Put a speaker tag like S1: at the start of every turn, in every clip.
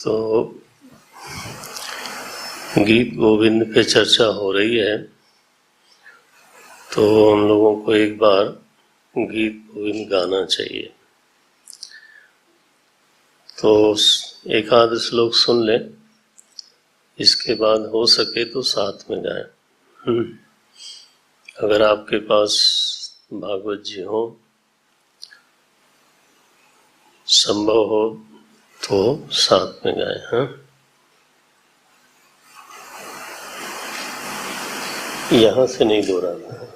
S1: तो गीत गोविंद पे चर्चा हो रही है, तो हम लोगों को एक बार गीत गोविंद गाना चाहिए। तो एक आध श्लोक सुन लें, इसके बाद हो सके तो साथ में गाएं। अगर आपके पास भागवत जी हो, संभव हो तो साथ में गाएं। हाँ, यहाँ से नहीं दोहराना है।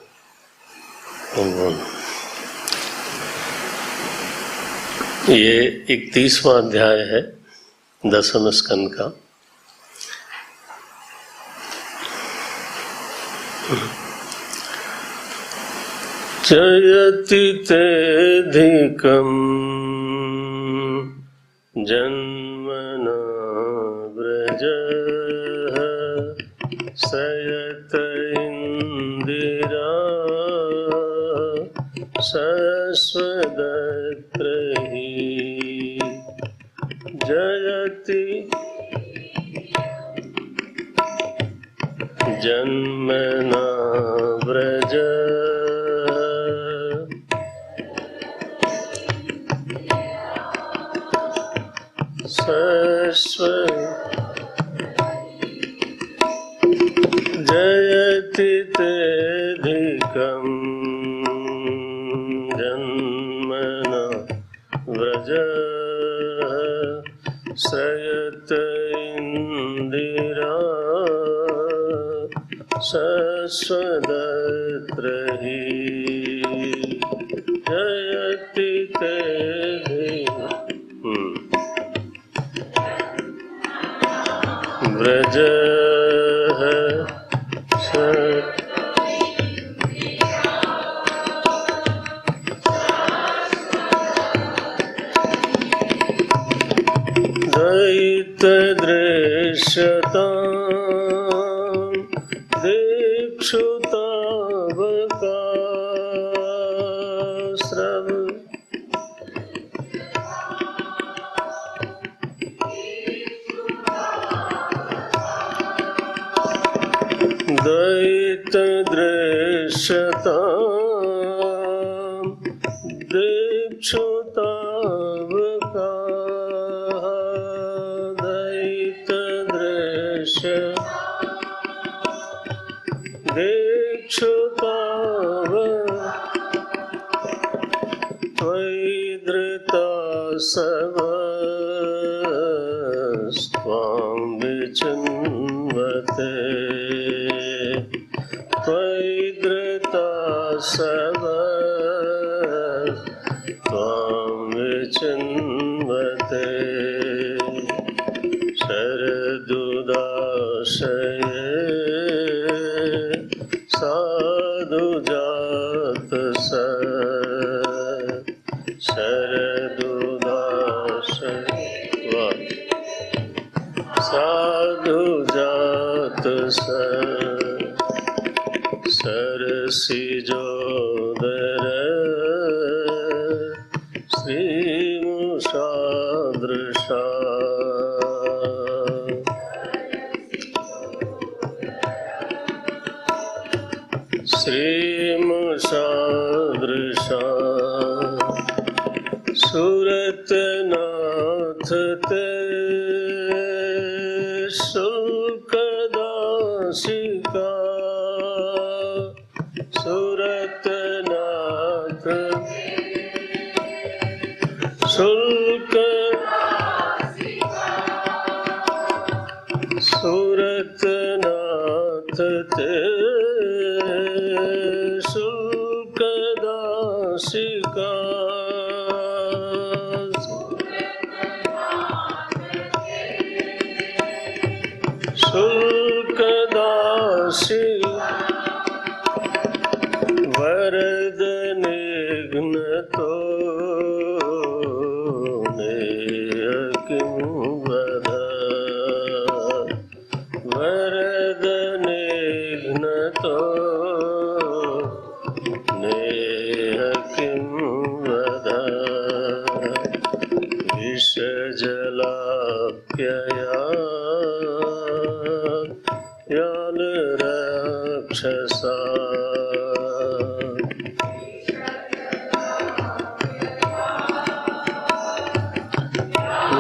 S1: ये 31वां अध्याय है 10वें स्कंद का। जयति तेऽधिकं जन्मना व्रजः सयत इंदिरा शश्वदत्रहि जयति जन्मना व्रजः जयति तेऽधिकं जन्मना व्रजः सयत इंदिरा शश्वदत्रहि जयति तेऽधिकं व्रजः दयितदृश्यतां दिक्षुतावका स्रव दयितदृश्यतां दिक्षुतावका दीक्षुताव त्वयि धृता सर्वस्त्वां विचिन्वते त्वयि धृता सर्वस्त्वां विचिन्वते शरदुदाशये साधुजात शरदुदाशये साधुजात सरसिजोदर श्रीमुषादृशा श्रीमुषादृशा सुरतनाथ ते शुल्कदासिका सुरतनाथ सुरतनाथ ते शुल्कदासिका शुल्कदासी वरद निघ्नतो किं वद वरद निघ्नतो किं वद विषजला यान राक्षसा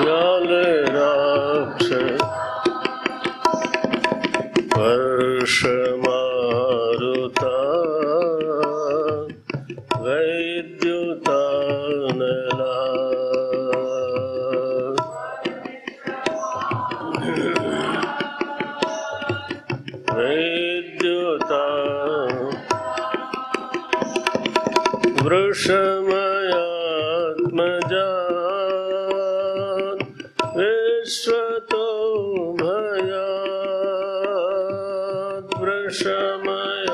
S1: यान राक्षस वर्षमारुता वैद्युतानला वैद्युता वृषमयात्मजा विश्वतो भयात् वृषमयात्म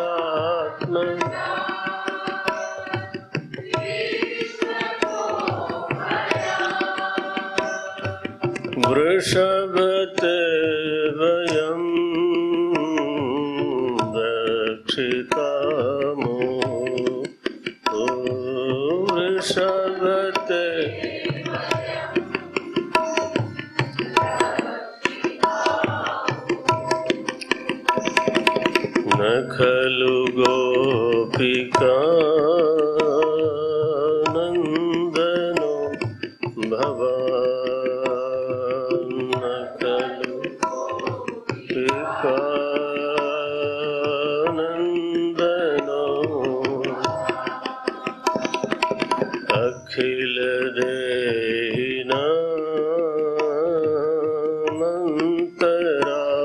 S1: वृषभते वयं रक्षितामो वृषभते न खलु गोपिका नन्दनो भवान् न खलु गोपिका नन्दनो अखिल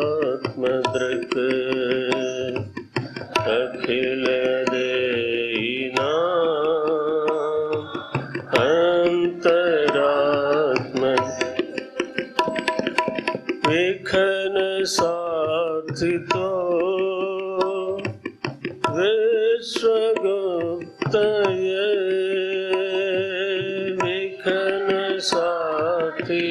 S1: देहिनामन्तरात्मदृक् अखिल देहिनामन्तरात्म विखन साधितो विश्वगुप्तये विखन साधि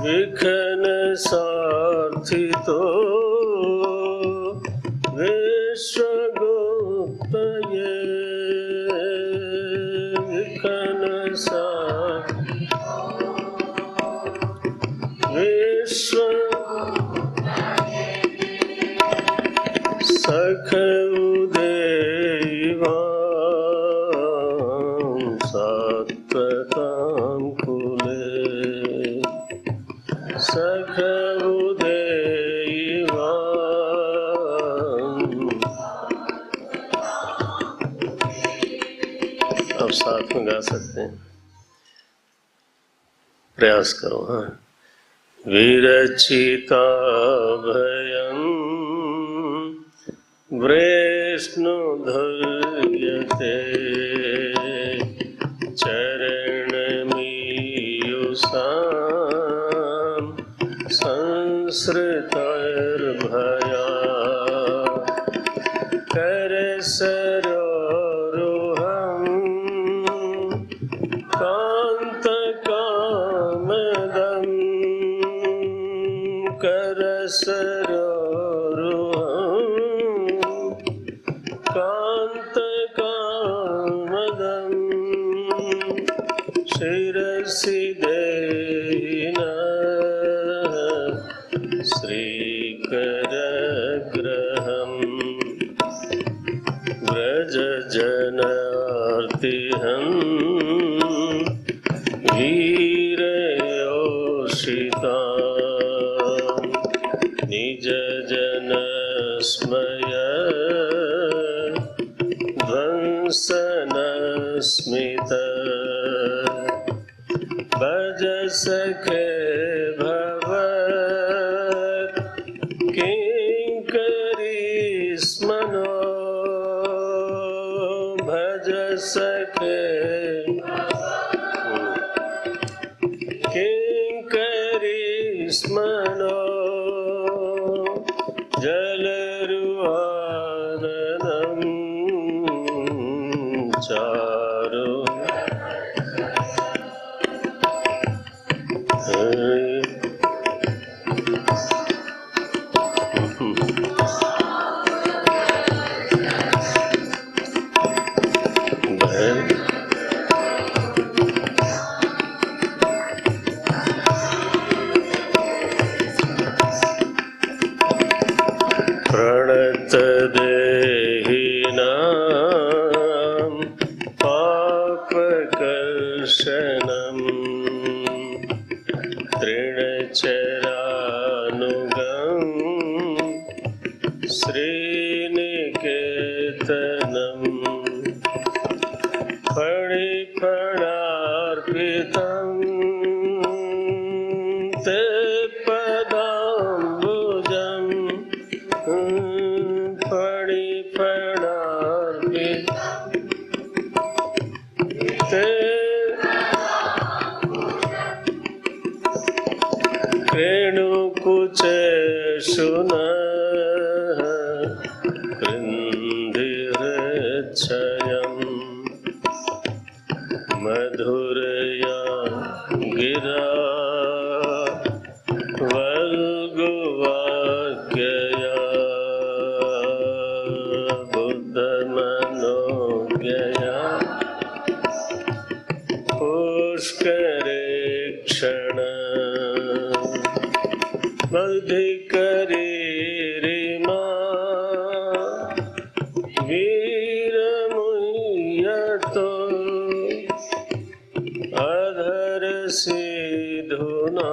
S1: विखन साधितो विश्वगुप्तये विखन विश्व सखउदेवां सात्वतां कुले सखउदेवां। अब साथ में गा सकते हैं, प्रयास करो। हाँ, विरचिता भयं वृष्णुधुर्यते चरणमीयुषां संसृतैर्भया करसरोरुहं कान्तकामदं करसरोरुहं कान्तकामदं शिरसि देहिना श्रीकरग्रहं व्रजजनार्तिहं वीरयोषिता निजजनस्मय ध्वंसनस्मित भज सखे भवत् किङ्करीस्मनो भज सखे किङ्करीस्मनो जलरुहाननं चारु ते रेणुकुचेषुनः कृन्दिहृच्छयम् मधुरया गिरा वल्गुवाक्यया बुद्धमनोज्ञया पुष्करे क्षण बधिकरीरिमा वीरमुह्यतो अधर सिधुना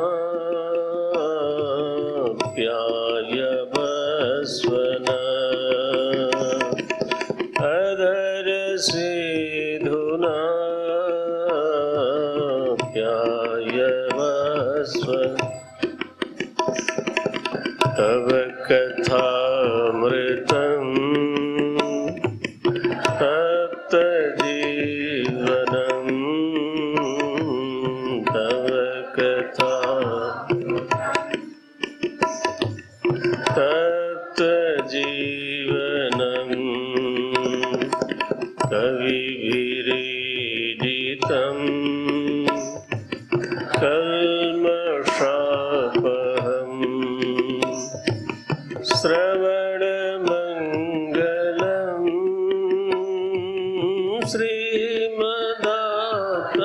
S1: प्यायवस्वन अधर सिधुना प्यायवस्वन तव कथामृतम् तप्तजीवनम् तव कथा तप्तजीवनम् कविभिरीडितम् कल्मषापहम् श्रवणमङ्गलम् श्रीमदात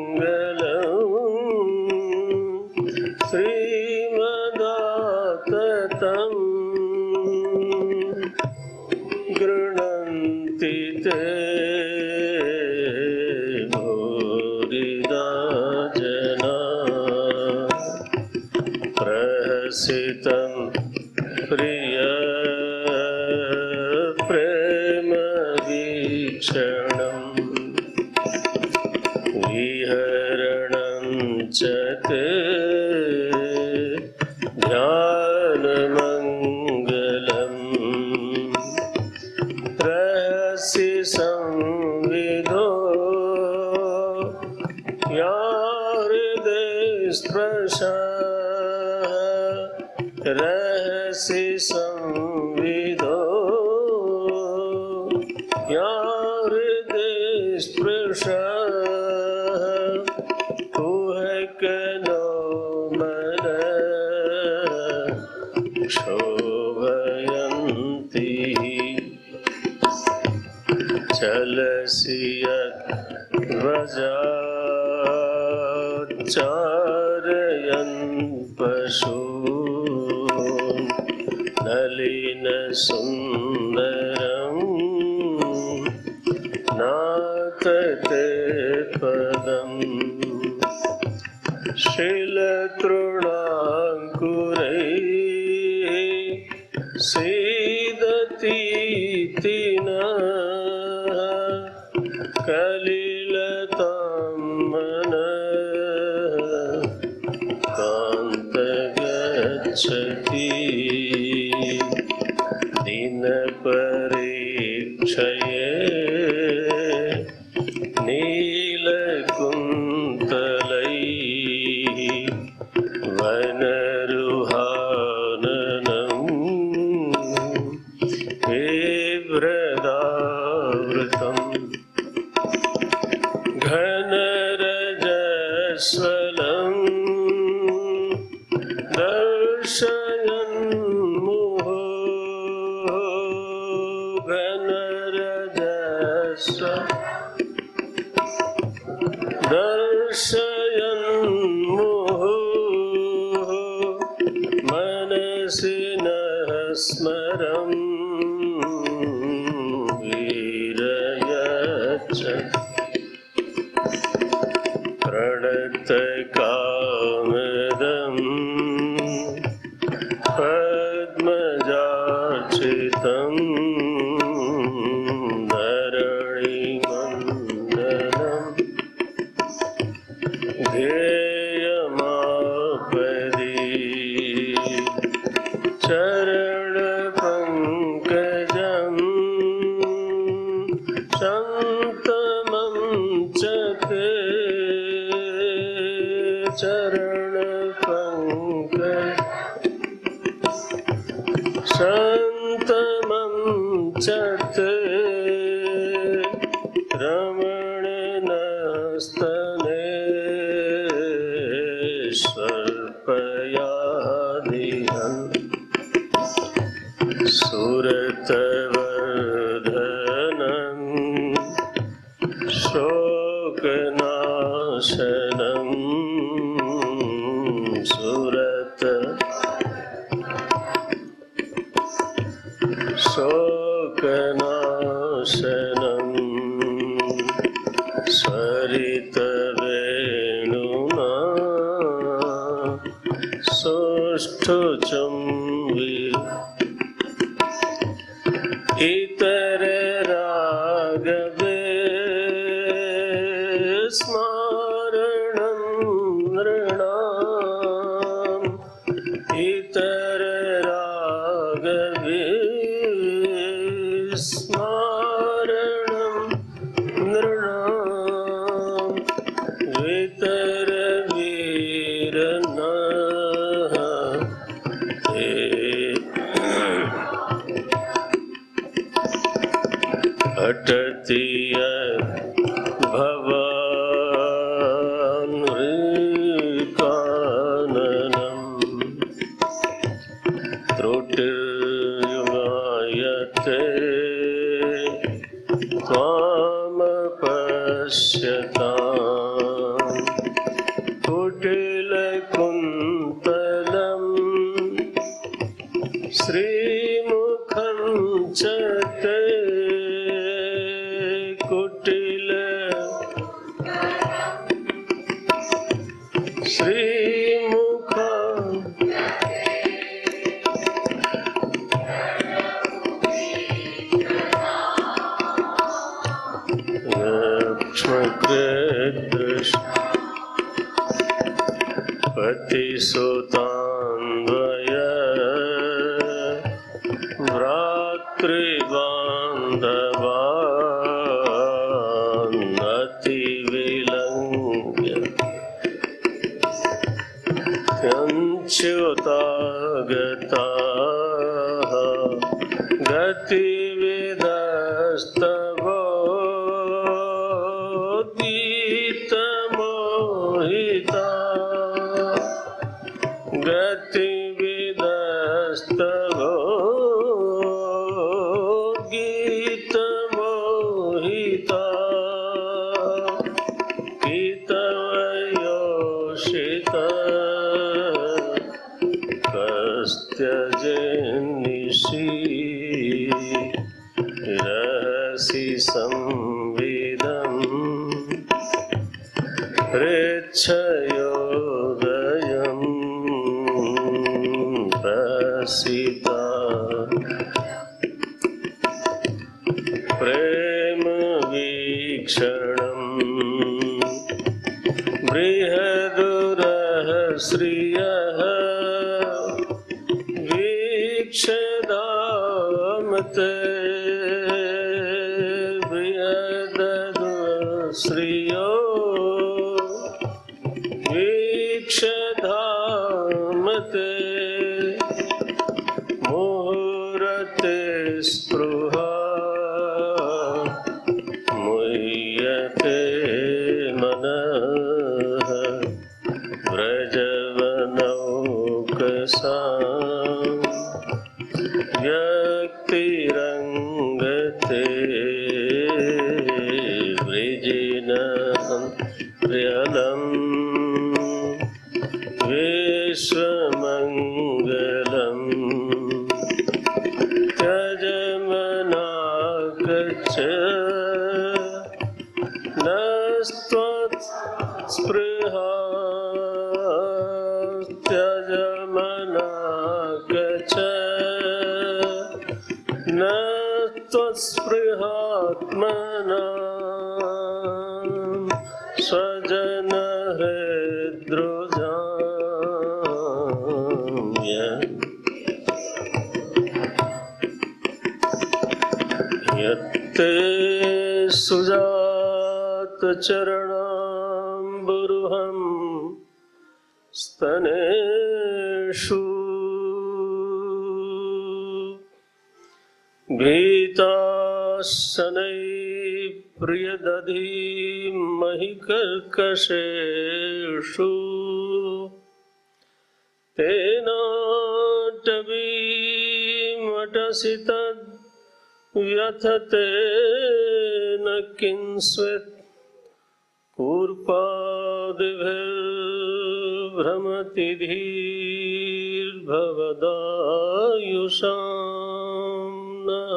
S1: श्रवणमङ्गलम् श्रीमदाततम् गृह्णन्ति ते भूरिदा जना प्रहसितं प्रिय प्रेम वीक्षणम् विहरणं च ते ध्यानमङ्गलम् रहसि संविदो या हृदय स्पृशा रहसि संविदो या हृदय स्पृशा कुहकनो मन क्षोभयन्ति चलसि यद्व्रजाच्चारयन् पशु नलिन सुन्दरम् नाथ ते पदम् शिलतृणाङ्कुरैः सीदतीति न कलिलतां मनः कान्तगच्छति दिनपरीक्षये नीलकुन्तलैः वनरुहाननम् बिभ्रदावृतम् घनरजस्वलम् दर्शयन्मुहुः दर्शयन्मुहुः मनसि नः स्मरम् वीरयच्च प्रणतकामदम् पद्मजार्चितम् धरणीमण्डलम् ध्येयमापदि चर शान्तमं च ते रमणीनस्तने स्वल्पयादिहन् सुरतवर्धनं शोकनाशनं शोकनाशनं स्वरितवेणुना सोष्ठुचुम्बी इतररागवे स्मरणं नृणाम् इतररागवे स्मरणं नृणाम् वितरवीरनः अटति भवान्काननम् त्रुटिर्युगायते त्वामपश्यताम् कुटिलकुन्तलम् श्रीमुखं च ते कुटिल श्रीमुखं पतिसुतान्वय भ्रातृबान्धवान् अतिविलङ्घ्य त्यञ्च्युतागताः गतिविदस्तवोद्गीतमोहिता गतिविदस्तवोद्गीतमोहिता गीतवयोषिता कस्त्यजेन्निशि रहसि संविदम् प्रेच्छयोदयम् प्रसीता प्रेमवीक्षणम् बृहदुरहस्रियः वीक्षदामते बृहदुरहस्रियो वीक्षदामते मुहूर्ते स्पृहा मुह्यते मनः व्रजवनौकसा व्यक्तिरङ्गते वृजिनं प्रियलम् विश्वमङ्गलम् त्यजमनागच्छ नस्त्वत्स्पृहा त्यजमनागच्छ न त्वत्स्पृहात्मना स्वजनहृद्रुजाम्य यत्ते सुजातचरणाम्बुरुहं स्तनेषु भीताशनैः प्रियदधीमहि कर्कशेषु तेनाटवीमटसि तद्व्यथते न किंस्वित् कूर्पादिभिर्भ्रमति धीर्भवदायुषाम् नः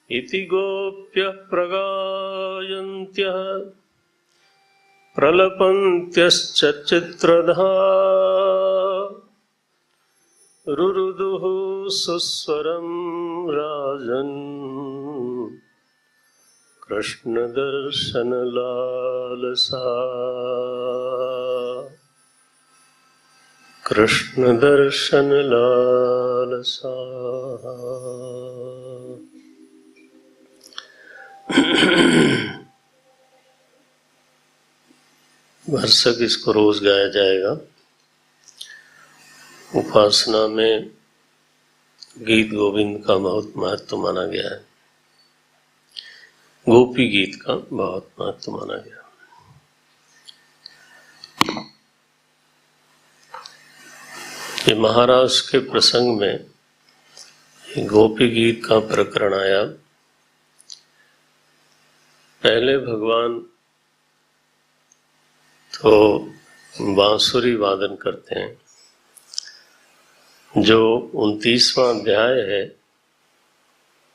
S1: इति गोप्यः प्रगायन्त्यः प्रलपन्त्यश्च चित्रधा रुरुदुः सुस्वरं राजन् कृष्णदर्शनलालसा कृष्णदर्शनलालसा। भरसक इसको रोज गाया जाएगा। उपासना में गीत गोविंद का बहुत महत्व माना गया है, गोपी गीत का बहुत महत्व माना गया। ये महाराष्ट्र के प्रसंग में गोपी गीत का प्रकरण आया। पहले भगवान तो बांसुरी वादन करते हैं, जो 29वां अध्याय है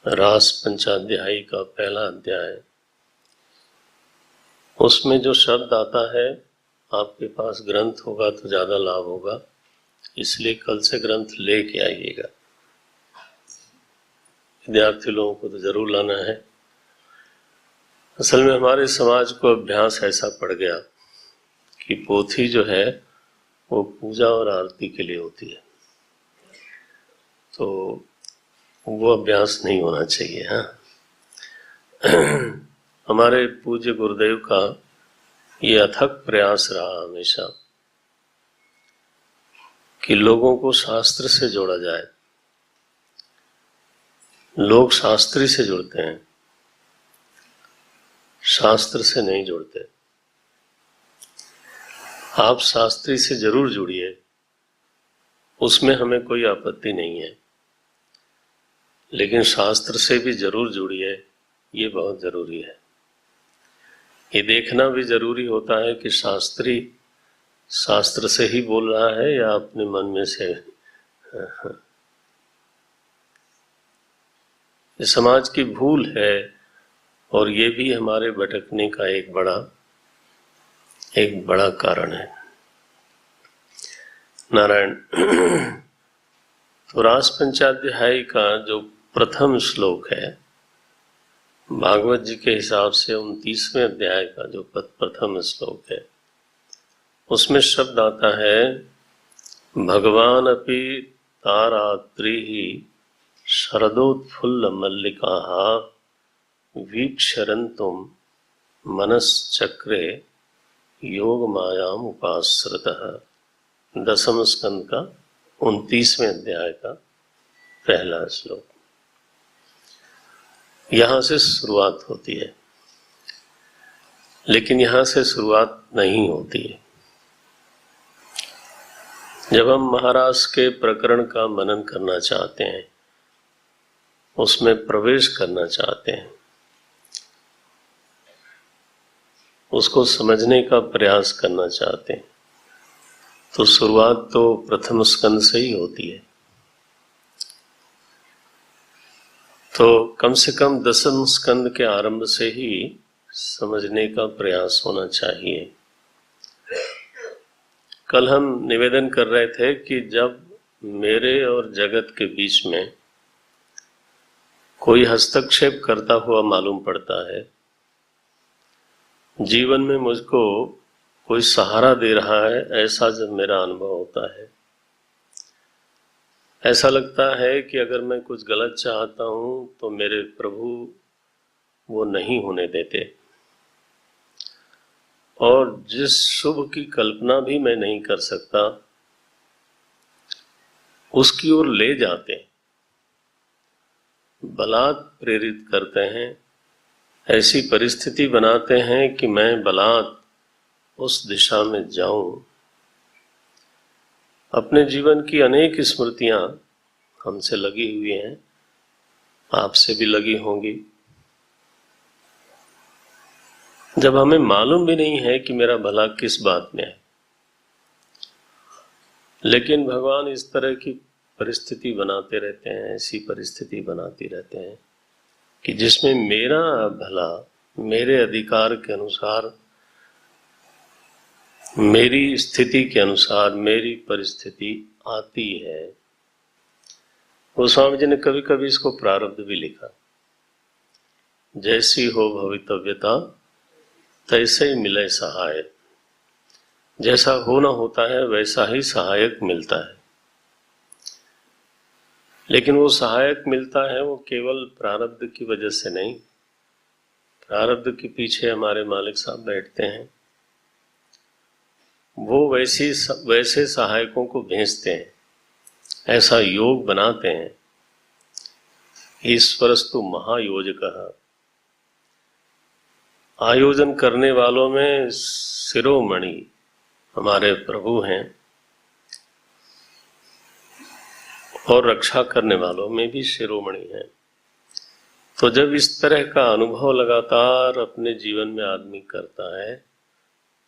S1: रास पंचाध्यायी का पहला अध्याय। उसमें जो शब्द आता है, आपके पास ग्रंथ होगा तो ज्यादा लाभ होगा, इसलिए कल से ग्रंथ लेके आइएगा। विद्यार्थी लोगों को तो जरूर लाना है। असल में हमारे समाज को अभ्यास ऐसा पड़ गया कि पोथी जो है वो पूजा और आरती के लिए होती है, तो वो अभ्यास नहीं होना चाहिए। हाँ, हमारे पूज्य गुरुदेव का ये अथक प्रयास रहा हमेशा कि लोगों को शास्त्र से जोड़ा जाए। लोग शास्त्री से जुड़ते हैं, शास्त्र से नहीं जुड़ते। आप शास्त्री से जरूर जुड़िए, उसमें हमें कोई आपत्ति नहीं है, लेकिन शास्त्र से भी जरूर जुड़िए, ये बहुत जरूरी है। ये देखना भी जरूरी होता है कि शास्त्री शास्त्र से ही बोल रहा है या अपने मन में से। ये समाज की भूल है और ये भी हमारे भटकने का एक बड़ा कारण है। नारायण। तो रास पंचाध्यायी का जो प्रथम श्लोक है, भागवत जी के हिसाब से 29वें अध्याय का जो प्रथम श्लोक है, उसमें शब्द आता है भगवान अपि तारात्रि शरदोत्फुल्ल मल्लिकाः वीक्षरन्तुम मनश्चक्रे योग मायाम उपाश्रितः। 10वें स्कंद का 29वें अध्याय का पहला श्लोक। यहां से शुरुआत होती है, लेकिन यहां से शुरुआत नहीं होती है। जब हम महाराष्ट्र के प्रकरण का मनन करना चाहते हैं, उसमें प्रवेश करना चाहते हैं, उसको समझने का प्रयास करना चाहते हैं, तो शुरुआत तो प्रथम स्कंद से ही होती है। तो कम से कम 10वें स्कंद के आरंभ से ही समझने का प्रयास होना चाहिए। कल हम निवेदन कर रहे थे कि जब मेरे और जगत के बीच में कोई हस्तक्षेप करता हुआ मालूम पड़ता है, जीवन में मुझको कोई सहारा दे रहा है, ऐसा जब मेरा अनुभव होता है, ऐसा लगता है कि अगर मैं कुछ गलत चाहता हूं तो मेरे प्रभु वो नहीं होने देते, और जिस शुभ की कल्पना भी मैं नहीं कर सकता उसकी ओर ले जाते। बलात् प्रेरित करते हैं, ऐसी परिस्थिति बनाते हैं कि मैं बलात् उस दिशा में जाऊं। अपने जीवन की अनेक स्मृतियां हमसे लगी हुई हैं, आपसे भी लगी होंगी। जब हमें मालूम भी नहीं है कि मेरा भला किस बात में है, लेकिन भगवान इस तरह की परिस्थिति बनाते रहते हैं, ऐसी परिस्थिति बनाती रहते हैं कि जिसमें मेरा भला मेरे अधिकार के अनुसार, मेरी स्थिति के अनुसार मेरी परिस्थिति आती है। गोस्वामी जी ने कभी कभी इसको प्रारब्ध भी लिखा, जैसी हो भवितव्यता तैसे ही मिले सहाय। जैसा होना होता है वैसा ही सहायक मिलता है, लेकिन वो सहायक मिलता है वो केवल प्रारब्ध की वजह से नहीं। प्रारब्ध के पीछे हमारे मालिक साहब बैठते हैं, वो वैसे सहायकों को भेजते हैं, ऐसा योग बनाते हैं। ईश्वरस्तु महायोजकः, आयोजन करने वालों में शिरोमणि हमारे प्रभु हैं और रक्षा करने वालों में भी शिरोमणि हैं। तो जब इस तरह का अनुभव लगातार अपने जीवन में आदमी करता है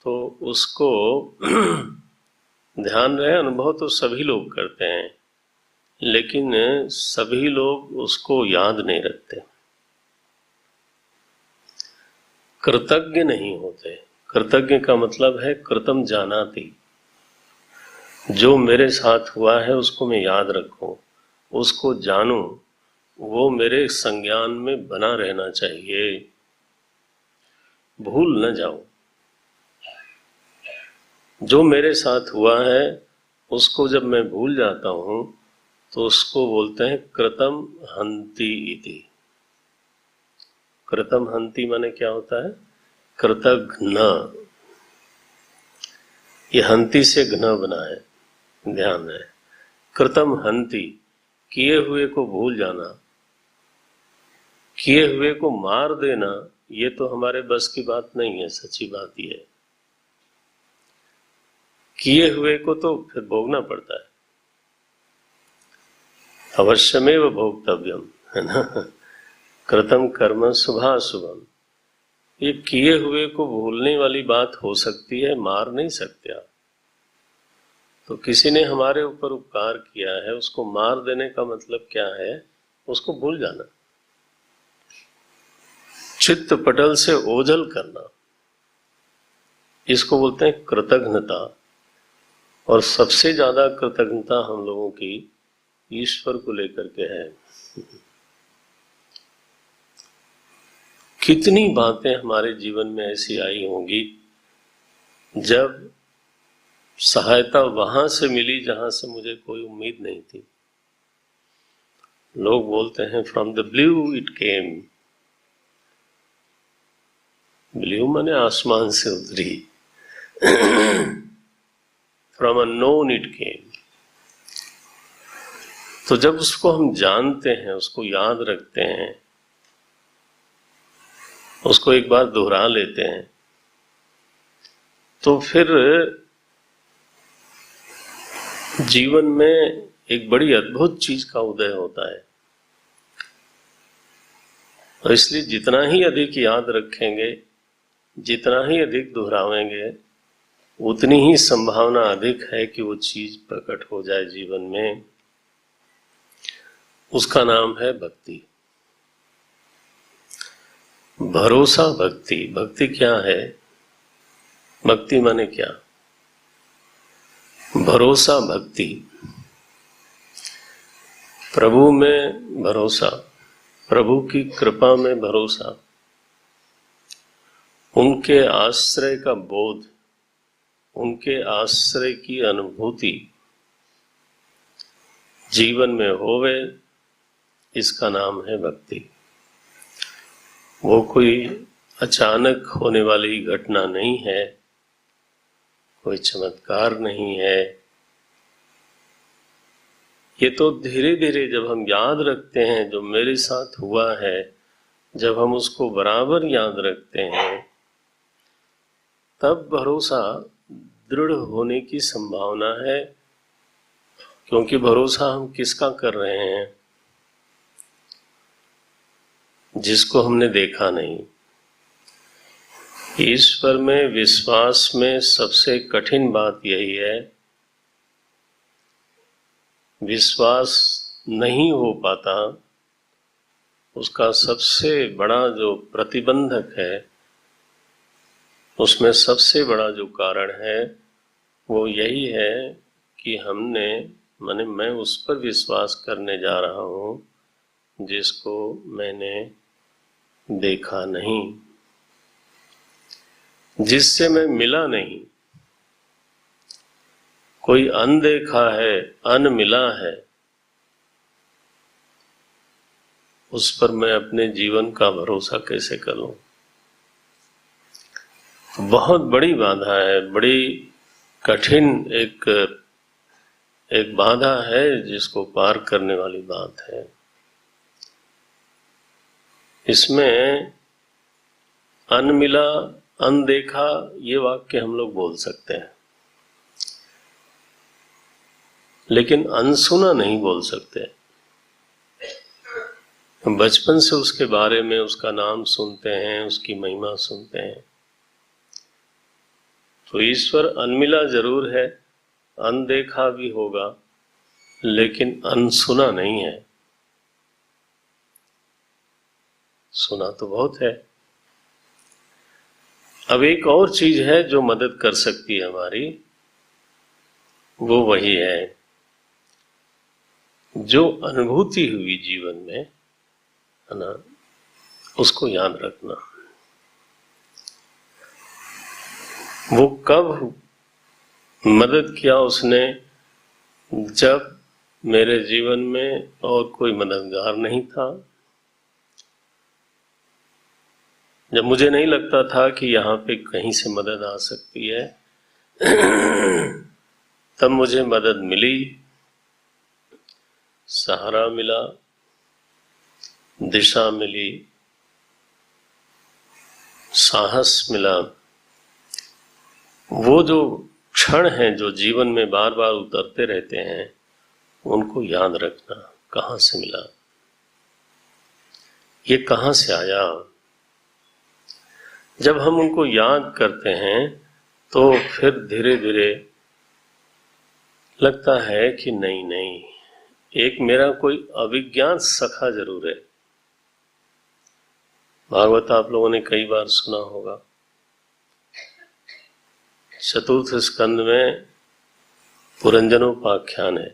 S1: तो उसको ध्यान रहे, अनुभव तो सभी लोग करते हैं, लेकिन सभी लोग उसको याद नहीं रखते, कृतज्ञ नहीं होते। कृतज्ञ का मतलब है कृतम जानाति, जो मेरे साथ हुआ है उसको मैं याद रखूं, उसको जानूं, वो मेरे संज्ञान में बना रहना चाहिए, भूल न जाऊं। जो मेरे साथ हुआ है उसको जब मैं भूल जाता हूं तो उसको बोलते हैं कृतम हंति इति। कृतम हंति माने क्या होता है? कृतघ्न। ये हंति से घ्न बना है, ध्यान है। कृतम हंति, किए हुए को भूल जाना, किए हुए को मार देना, ये तो हमारे बस की बात नहीं है, सच्ची बात ही है। किए हुए को तो फिर भोगना पड़ता है, अवश्यमेव भोक्तव्यम, है ना। कृतम कर्म शुभाशुभम, ये किए हुए को भूलने वाली बात हो सकती है, मार नहीं सकते आप। तो किसी ने हमारे ऊपर उपकार किया है, उसको मार देने का मतलब क्या है? उसको भूल जाना, चित्त पटल से ओझल करना, इसको बोलते हैं कृतज्ञता। और सबसे ज्यादा कृतज्ञता हम लोगों की ईश्वर को लेकर के है। कितनी बातें हमारे जीवन में ऐसी आई होंगी जब सहायता वहां से मिली जहां से मुझे कोई उम्मीद नहीं थी। लोग बोलते हैं from the blue it came, blue माने आसमान से उतरी, फ्रॉम अननोन इट केम। तो जब उसको हम जानते हैं, उसको याद रखते हैं, उसको एक बार दोहरा लेते हैं, तो फिर जीवन में एक बड़ी अद्भुत चीज का उदय होता है। और इसलिए जितना ही अधिक याद रखेंगे, जितना ही अधिक दोहरावेंगे, उतनी ही संभावना अधिक है कि वो चीज प्रकट हो जाए जीवन में। उसका नाम है भक्ति, भरोसा भक्ति। भक्ति क्या है? भक्ति माने क्या? भरोसा भक्ति, प्रभु में भरोसा, प्रभु की कृपा में भरोसा, उनके आश्रय का बोध, उनके आश्रय की अनुभूति जीवन में होवे, इसका नाम है भक्ति। वो कोई अचानक होने वाली घटना नहीं है, कोई चमत्कार नहीं है, ये तो धीरे धीरे जब हम याद रखते हैं जो मेरे साथ हुआ है, जब हम उसको बराबर याद रखते हैं, तब भरोसा दृढ़ होने की संभावना है। क्योंकि भरोसा हम किसका कर रहे हैं? जिसको हमने देखा नहीं। ईश्वर में विश्वास में सबसे कठिन बात यही है, विश्वास नहीं हो पाता, उसका सबसे बड़ा जो प्रतिबंधक है, उसमें सबसे बड़ा जो कारण है वो यही है कि माने मैं उस पर विश्वास करने जा रहा हूं जिसको मैंने देखा नहीं, जिससे मैं मिला नहीं। कोई अनदेखा है, अनमिला है, उस पर मैं अपने जीवन का भरोसा कैसे करूं? बहुत बड़ी बाधा है, बड़ी कठिन एक बाधा है जिसको पार करने वाली बात है। इसमें अनमिला, अनदेखा ये वाक्य हम लोग बोल सकते हैं, लेकिन अनसुना नहीं बोल सकते। बचपन से उसके बारे में उसका नाम सुनते हैं, उसकी महिमा सुनते हैं। तो ईश्वर अनमिला जरूर है, अनदेखा भी होगा, लेकिन अनसुना नहीं है। सुना तो बहुत है। अब एक और चीज है जो मदद कर सकती है हमारी, वो वही है जो अनुभूति हुई जीवन में, है ना, उसको याद रखना। वो कब मदद किया उसने? जब मेरे जीवन में और कोई मददगार नहीं था, जब मुझे नहीं लगता था कि यहाँ पे कहीं से मदद आ सकती है, तब मुझे मदद मिली, सहारा मिला, दिशा मिली, साहस मिला। वो जो क्षण हैं जो जीवन में बार बार उतरते रहते हैं, उनको याद रखना। कहाँ से मिला, ये कहाँ से आया? जब हम उनको याद करते हैं तो फिर धीरे धीरे लगता है कि नहीं नहीं, एक मेरा कोई अविज्ञात सखा जरूर है। भागवत आप लोगों ने कई बार सुना होगा। चतुर्थ स्कंद में पुरंजनोपाख्यान है।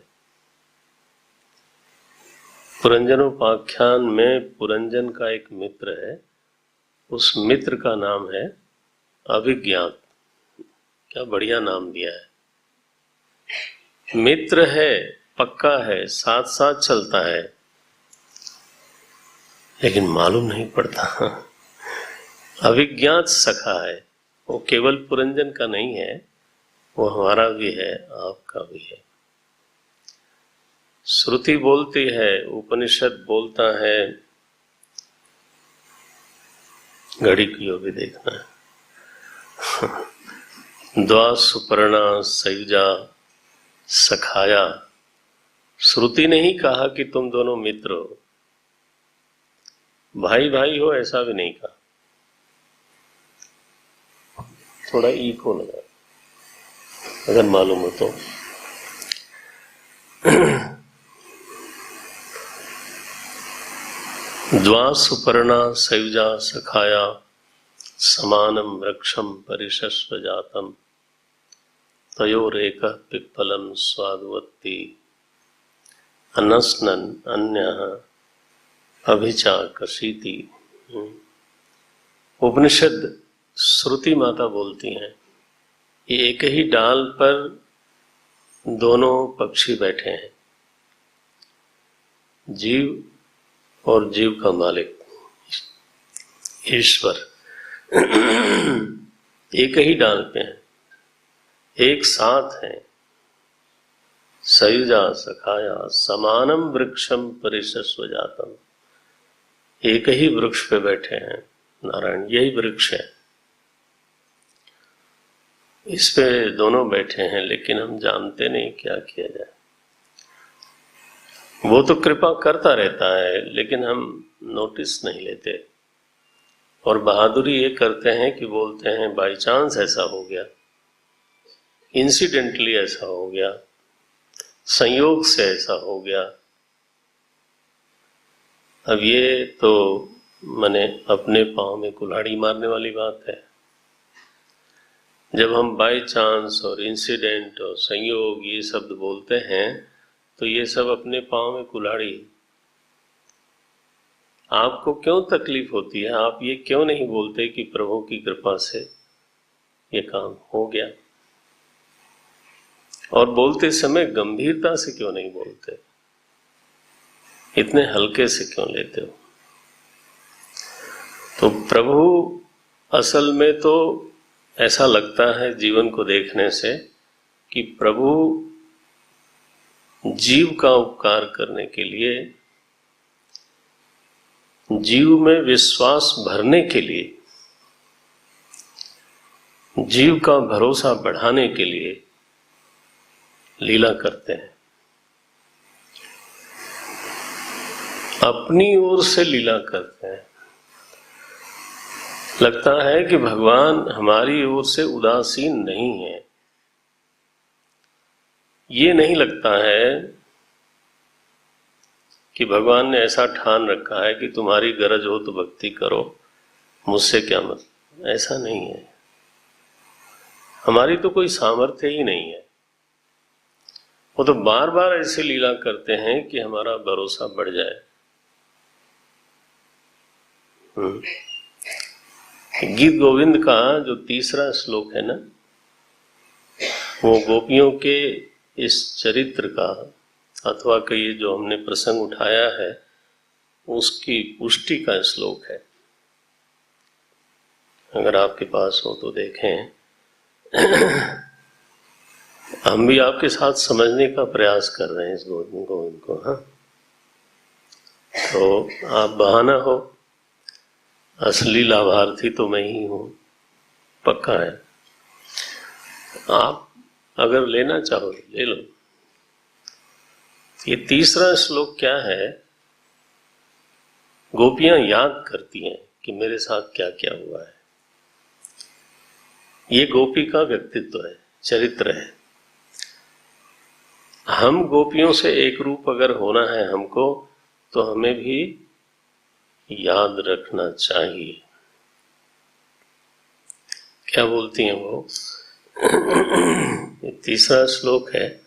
S1: पुरंजनोपाख्यान में पुरंजन का एक मित्र है, उस मित्र का नाम है अविज्ञात। क्या बढ़िया नाम दिया है। मित्र है, पक्का है, साथ साथ चलता है, लेकिन मालूम नहीं पड़ता। अविज्ञात सखा है। वो केवल पुरंजन का नहीं है, वो हमारा भी है, आपका भी है। श्रुति बोलती है, उपनिषद बोलता है, घड़ी की ओर भी देखना है। द्वा सुपर्णा सयुजा सखाया। श्रुति ने ही कहा कि तुम दोनों मित्र हो, भाई भाई हो, ऐसा भी नहीं कहा। थोड़ा ईको लगा, अगर मालूम हो तो। द्वा सुपर्णा सयुजा सखाया समानम वृक्षम परिशस्व जातम तयोरेकः पिप्पलं स्वादुवत्ति अनस्नन् अन्यः अभिचाकशीति। उपनिषद श्रुति माता बोलती हैं, ये एक ही डाल पर दोनों पक्षी बैठे हैं, जीव और जीव का मालिक ईश्वर एक ही डाल पे हैं, एक साथ हैं, सयुजा सखाया समानम वृक्षम परिशस्व जातम। एक ही वृक्ष पे बैठे हैं नारायण, यही वृक्ष है, इस पे दोनों बैठे हैं, लेकिन हम जानते नहीं क्या किया जाए। वो तो कृपा करता रहता है लेकिन हम नोटिस नहीं लेते, और बहादुरी ये करते हैं कि बोलते हैं बाई चांस ऐसा हो गया, इंसिडेंटली ऐसा हो गया, संयोग से ऐसा हो गया। अब ये तो मैंने अपने पाँव में कुल्हाड़ी मारने वाली बात है। जब हम बाई चांस और इंसिडेंट और संयोग ये शब्द बोलते हैं तो ये सब अपने पाँव में कुल्हाड़ी। आपको क्यों तकलीफ होती है? आप ये क्यों नहीं बोलते कि प्रभु की कृपा से ये काम हो गया? और बोलते समय गंभीरता से क्यों नहीं बोलते? इतने हल्के से क्यों लेते हो? तो प्रभु असल में तो ऐसा लगता है जीवन को देखने से कि प्रभु जीव का उपकार करने के लिए, जीव में विश्वास भरने के लिए, जीव का भरोसा बढ़ाने के लिए लीला करते हैं। अपनी ओर से लीला करते हैं। लगता है कि भगवान हमारी ओर से उदासीन नहीं है। ये नहीं लगता है कि भगवान ने ऐसा ठान रखा है कि तुम्हारी गरज हो तो भक्ति करो, मुझसे क्या मतलब। ऐसा नहीं है। हमारी तो कोई सामर्थ्य ही नहीं है। वो तो बार बार ऐसे लीला करते हैं कि हमारा भरोसा बढ़ जाए। गीत गोविंद का जो तीसरा श्लोक है ना, वो गोपियों के इस चरित्र का, अथवा कि ये जो हमने प्रसंग उठाया है उसकी पुष्टि का श्लोक है। अगर आपके पास हो तो देखें। हम भी आपके साथ समझने का प्रयास कर रहे हैं इस गोविंद को। हाँ, तो आप बहाना हो, असली लाभार्थी तो मैं ही हूं, पक्का है। आप अगर लेना चाहो ले लो। ये तीसरा श्लोक क्या है? गोपियां याद करती हैं कि मेरे साथ क्या क्या हुआ है। ये गोपी का व्यक्तित्व है, चरित्र है। हम गोपियों से एक रूप अगर होना है हमको, तो हमें भी याद रखना चाहिए। क्या बोलती हैं वो? ये तीसरा श्लोक है,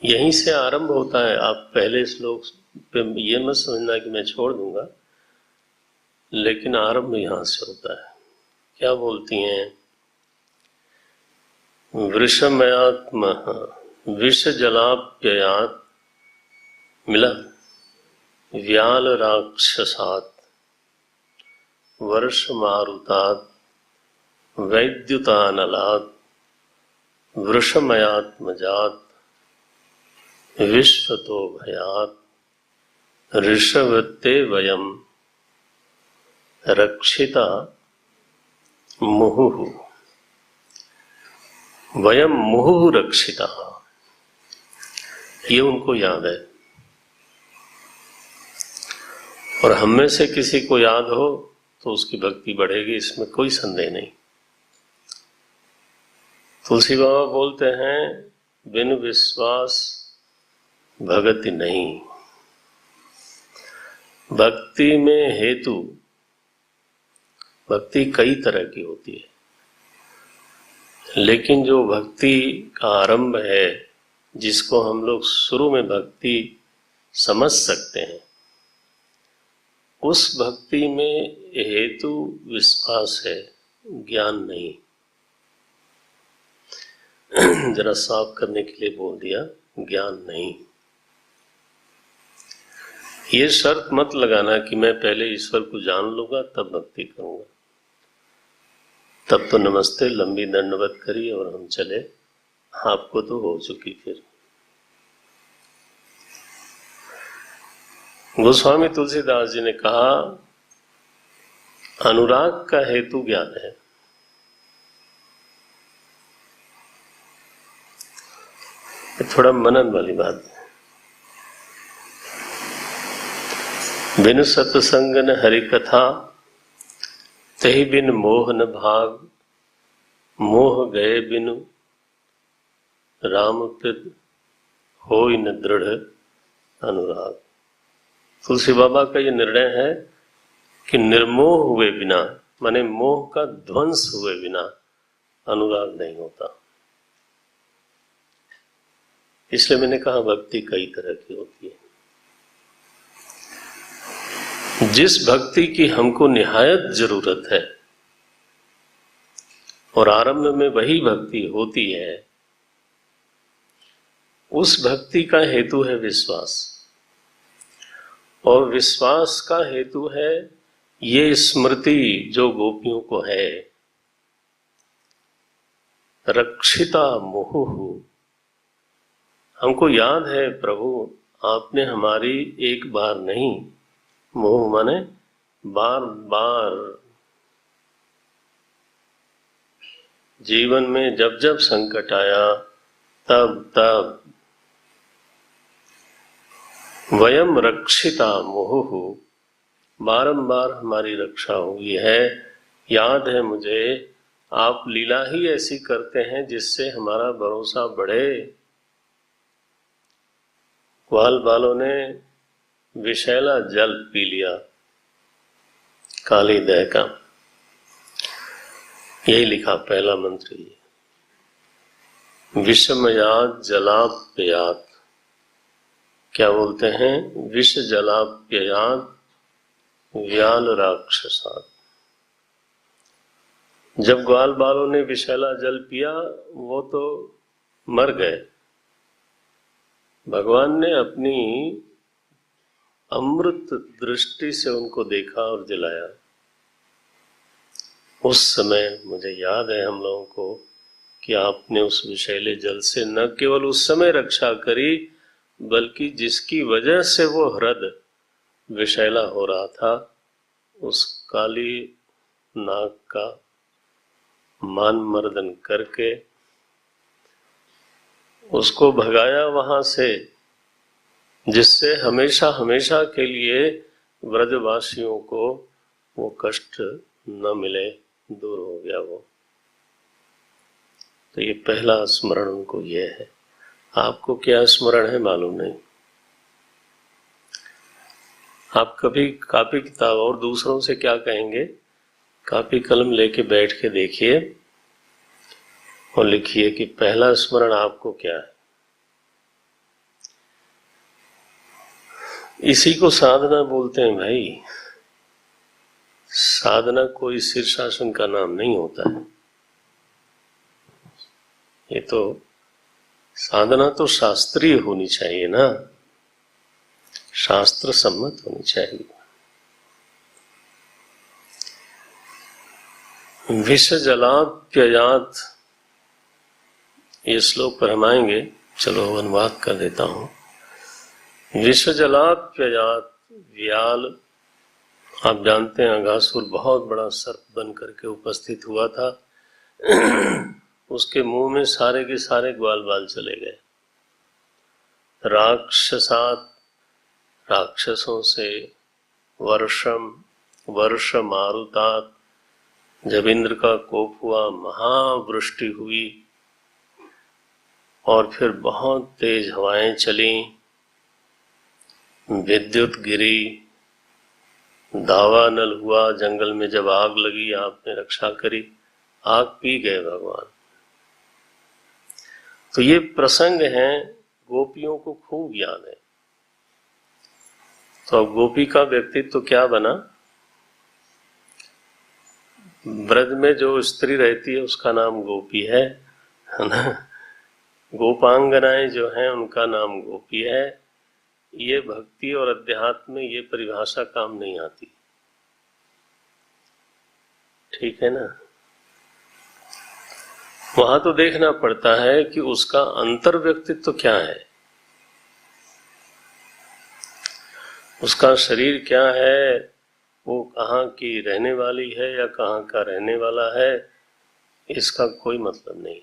S1: यहीं से आरंभ होता है। आप पहले श्लोक पे ये मत समझना कि मैं छोड़ दूंगा, लेकिन आरंभ यहां से होता है। क्या बोलती हैं? वृषमयात्म विष जलाप्ययात मिला व्याल राक्षसात वर्ष मारुतात वैद्युतानलात वृषमयात्मजात विश्वतो भयात ऋषवते वयम रक्षिता मुहुः। वयम मुहुः रक्षिता, ये उनको याद है। और हम में से किसी को याद हो तो उसकी भक्ति बढ़ेगी, इसमें कोई संदेह नहीं। तुलसी बाबा बोलते हैं, बिन विश्वास भगति नहीं। भक्ति में हेतु, भक्ति कई तरह की होती है, लेकिन जो भक्ति का आरंभ है, जिसको हम लोग शुरू में भक्ति समझ सकते हैं, उस भक्ति में हेतु विश्वास है, ज्ञान नहीं। जरा साफ करने के लिए बोल दिया, ज्ञान नहीं। ये शर्त मत लगाना कि मैं पहले ईश्वर को जान लूंगा तब भक्ति करूंगा। तब तो नमस्ते, लंबी दंडवत करी और हम चले। आपको तो हो चुकी फिर। गोस्वामी तुलसीदास जी ने कहा, अनुराग का हेतु ज्ञान है। थोड़ा मनन वाली बात है। बिन सत्संग न हरि कथा, तहि बिन मोह न भाग, मोह गए बिनु राम प्रद, होई न दृढ़ अनुराग। तुलसी बाबा का ये निर्णय है कि निर्मोह हुए बिना, माने मोह का ध्वंस हुए बिना अनुराग नहीं होता। इसलिए मैंने कहा भक्ति कई तरह की होती है। जिस भक्ति की हमको निहायत जरूरत है और आरंभ में वही भक्ति होती है, उस भक्ति का हेतु है विश्वास, और विश्वास का हेतु है ये स्मृति जो गोपियों को है, रक्षिता मुहुः। हमको याद है प्रभु, आपने हमारी एक बार नहीं, मोह माने बार बार जीवन में जब जब संकट आया तब तब वयम रक्षिता मुहुः, बारंबार हमारी रक्षा हुई है। याद है मुझे, आप लीला ही ऐसी करते हैं जिससे हमारा भरोसा बढ़े। ग्वाल बालों ने विषैला जल पी लिया काली दह का, यही लिखा पहला मंत्र ये, विषमयात जलाप्ययात। क्या बोलते हैं? विष जलाप्ययात व्याल राक्षसात। जब ग्वाल बालों ने विषैला जल पिया वो तो मर गए, भगवान ने अपनी अमृत दृष्टि से उनको देखा और जलाया। उस समय मुझे याद है हम लोगों को कि आपने उस विषैले जल से न केवल उस समय रक्षा करी, बल्कि जिसकी वजह से वो हृदय विषैला हो रहा था, उस काली नाग का मान मर्दन करके उसको भगाया वहां से, जिससे हमेशा हमेशा के लिए व्रजवासियों को वो कष्ट न मिले, दूर हो गया वो। तो ये पहला स्मरण उनको ये है। आपको क्या स्मरण है मालूम नहीं। आप कभी कॉपी किताब और दूसरों से क्या कहेंगे, कॉपी कलम लेके बैठ के देखिए और लिखिए कि पहला स्मरण आपको क्या है। इसी को साधना बोलते हैं भाई। साधना कोई शीर्षासन का नाम नहीं होता है। ये तो साधना तो शास्त्रीय होनी चाहिए ना, शास्त्र सम्मत होनी चाहिए। विष जलाप्ययात, ये श्लोक पर हम आएंगे, चलो अनुवाद कर देता हूं। विष जलाप्ययात व्याल, आप जानते हैं अघासुर बहुत बड़ा सर्प बन करके उपस्थित हुआ था। उसके मुंह में सारे के सारे ग्वाल बाल चले गए। राक्षसात, राक्षसों से, वर्षम, वर्ष मारुतात, जब इंद्र का कोप हुआ महावृष्टि हुई और फिर बहुत तेज हवाएं चली, विद्युत गिरी, दावानल हुआ, जंगल में जब आग लगी आपने रक्षा करी, आग पी गए भगवान। तो ये प्रसंग है, गोपियों को खूब याद है। तो अब गोपी का व्यक्तित्व तो क्या बना? ब्रज में जो स्त्री रहती है उसका नाम गोपी है ना। गोपांगनाएं जो हैं उनका नाम गोपी है। ये भक्ति और अध्यात्म में ये परिभाषा काम नहीं आती, ठीक है ना। वहां तो देखना पड़ता है कि उसका अंतर व्यक्तित्व क्या है। उसका शरीर क्या है, वो कहाँ की रहने वाली है या कहाँ का रहने वाला है, इसका कोई मतलब नहीं।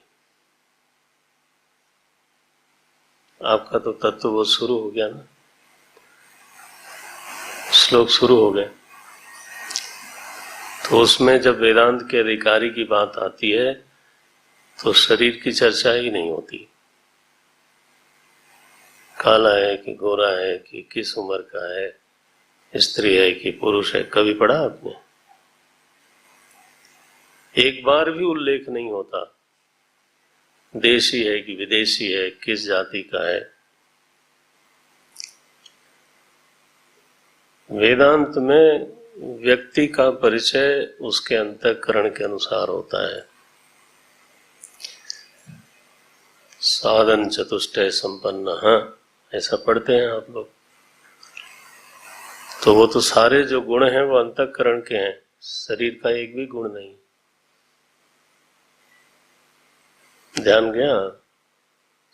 S1: आपका तो तत्व वो शुरू हो गया ना, श्लोक शुरू हो गए, तो उसमें जब वेदांत के अधिकारी की बात आती है तो शरीर की चर्चा ही नहीं होती। काला है कि गोरा है कि किस उम्र का है, स्त्री है कि पुरुष है, कभी पढ़ा आपने? एक बार भी उल्लेख नहीं होता देशी है कि विदेशी है, किस जाति का है। वेदांत में व्यक्ति का परिचय उसके अंतःकरण के अनुसार होता है। साधन चतुष्टय संपन्न, ऐसा पढ़ते हैं आप लोग। तो वो तो सारे जो गुण हैं वो अंतःकरण के हैं, शरीर का एक भी गुण नहीं। ध्यान गया?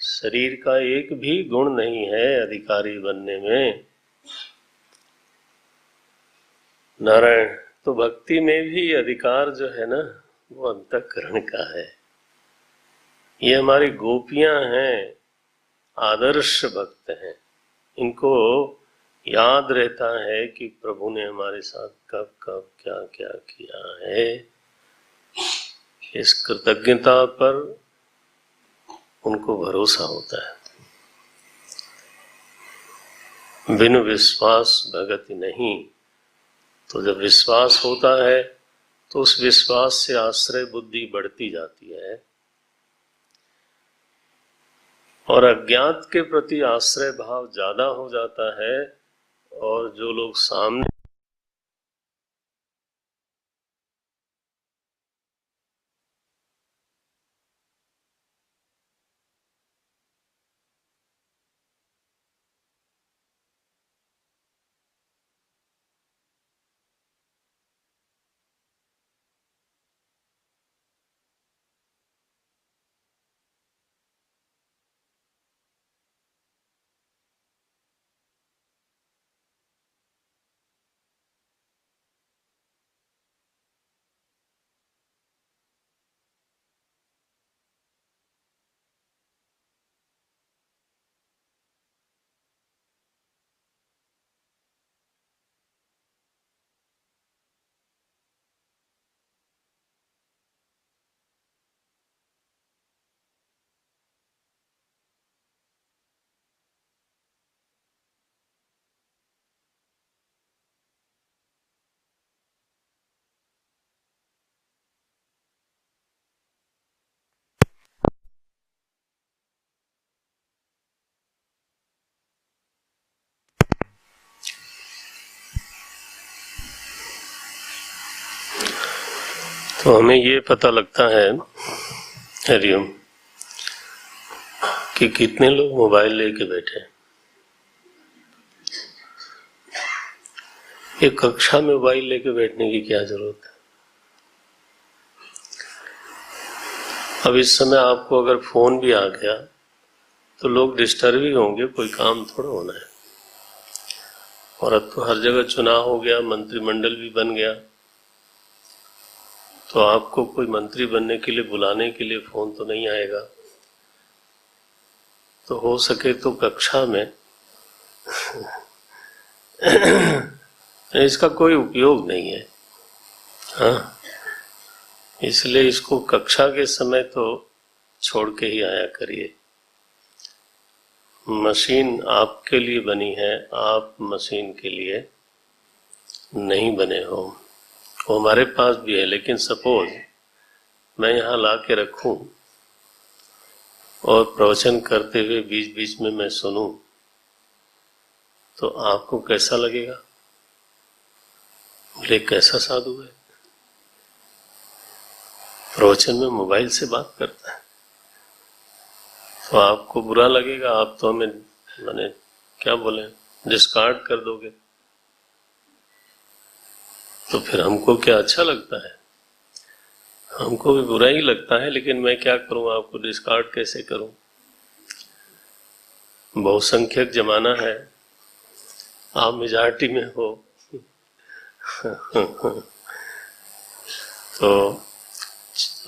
S1: शरीर का एक भी गुण नहीं है अधिकारी बनने में। नारायण, तो भक्ति में भी अधिकार जो है ना वो अंतःकरण का है। ये हमारी गोपियां हैं, आदर्श भक्त हैं, इनको याद रहता है कि प्रभु ने हमारे साथ कब कब क्या क्या किया है। इस कृतज्ञता पर उनको भरोसा होता है। बिन विश्वास भगति नहीं। तो जब विश्वास होता है तो उस विश्वास से आश्रय बुद्धि बढ़ती जाती है और अज्ञात के प्रति आश्रय भाव ज्यादा हो जाता है। और जो लोग सामने तो हमें ये पता लगता है, हरिओम, कि कितने लोग मोबाइल लेके बैठे हैं। एक कक्षा में मोबाइल लेके बैठने की क्या जरूरत है? अब इस समय आपको अगर फोन भी आ गया तो लोग डिस्टर्ब ही होंगे, कोई काम थोड़ा होना है। और अब तो हर जगह चुनाव हो गया, मंत्रिमंडल भी बन गया, तो आपको कोई मंत्री बनने के लिए बुलाने के लिए फोन तो नहीं आएगा। तो हो सके तो कक्षा में इसका कोई उपयोग नहीं है। हाँ, इसलिए इसको कक्षा के समय तो छोड़ के ही आया करिए। मशीन आपके लिए बनी है, आप मशीन के लिए नहीं बने हो। वो हमारे पास भी है, लेकिन सपोज मैं यहाँ ला के रखूं और प्रवचन करते हुए बीच बीच में मैं सुनूं, तो आपको कैसा लगेगा? बोले कैसा साधु है, प्रवचन में मोबाइल से बात करता है। तो आपको बुरा लगेगा, आप तो हमें माने क्या बोले, डिस्कार्ड कर दोगे। तो फिर हमको क्या अच्छा लगता है? हमको भी बुरा ही लगता है, लेकिन मैं क्या करूं, आपको डिस्कार्ड कैसे करूं? बहुसंख्यक जमाना है, आप मेजॉरिटी में हो तो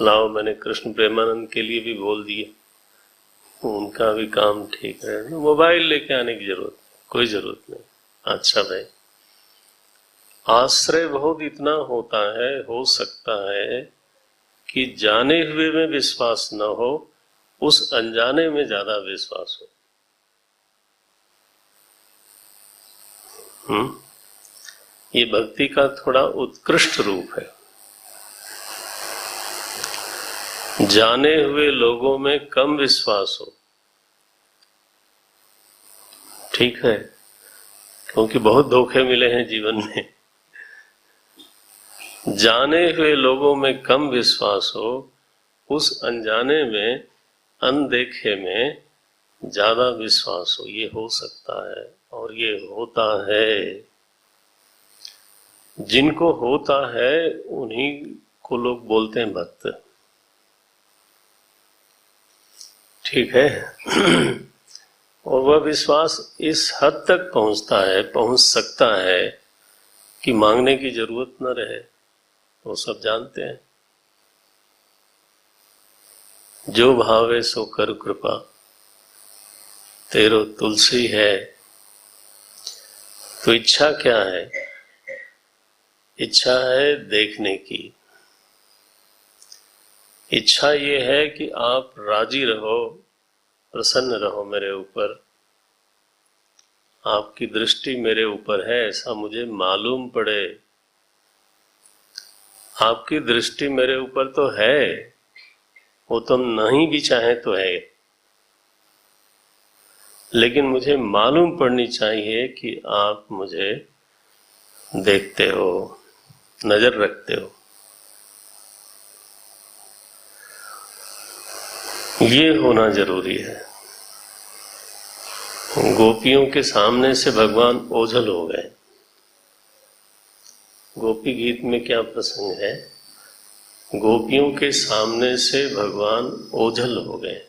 S1: लाओ, मैंने कृष्ण प्रेमानंद के लिए भी बोल दिए, उनका भी काम ठीक है। मोबाइल लेके आने की जरूरत कोई जरूरत नहीं। अच्छा भाई, आश्रय बहुत इतना होता है, हो सकता है कि जाने हुए में विश्वास न हो, उस अनजाने में ज्यादा विश्वास हो। ये भक्ति का थोड़ा उत्कृष्ट रूप है। जाने हुए लोगों में कम विश्वास हो, ठीक है, क्योंकि बहुत धोखे मिले हैं जीवन में। जाने हुए लोगों में कम विश्वास हो, उस अनजाने में, अनदेखे में ज्यादा विश्वास हो, ये हो सकता है और ये होता है। जिनको होता है उन्हीं को लोग बोलते हैं भक्त, ठीक है। और वह विश्वास इस हद तक पहुंचता है, पहुंच सकता है कि मांगने की जरूरत न रहे। वो सब जानते हैं, जो भावे सो कर कृपा, तेरो तुलसी है। तो इच्छा क्या है? इच्छा है देखने की। इच्छा ये है कि आप राजी रहो, प्रसन्न रहो मेरे ऊपर, आपकी दृष्टि मेरे ऊपर है ऐसा मुझे मालूम पड़े। आपकी दृष्टि मेरे ऊपर तो है, वो तुम नहीं भी चाहे तो है, लेकिन मुझे मालूम पड़नी चाहिए कि आप मुझे देखते हो, नजर रखते हो। ये होना जरूरी है। गोपियों के सामने से भगवान ओझल हो गए। गोपी गीत में क्या प्रसंग है? गोपियों के सामने से भगवान ओझल हो गए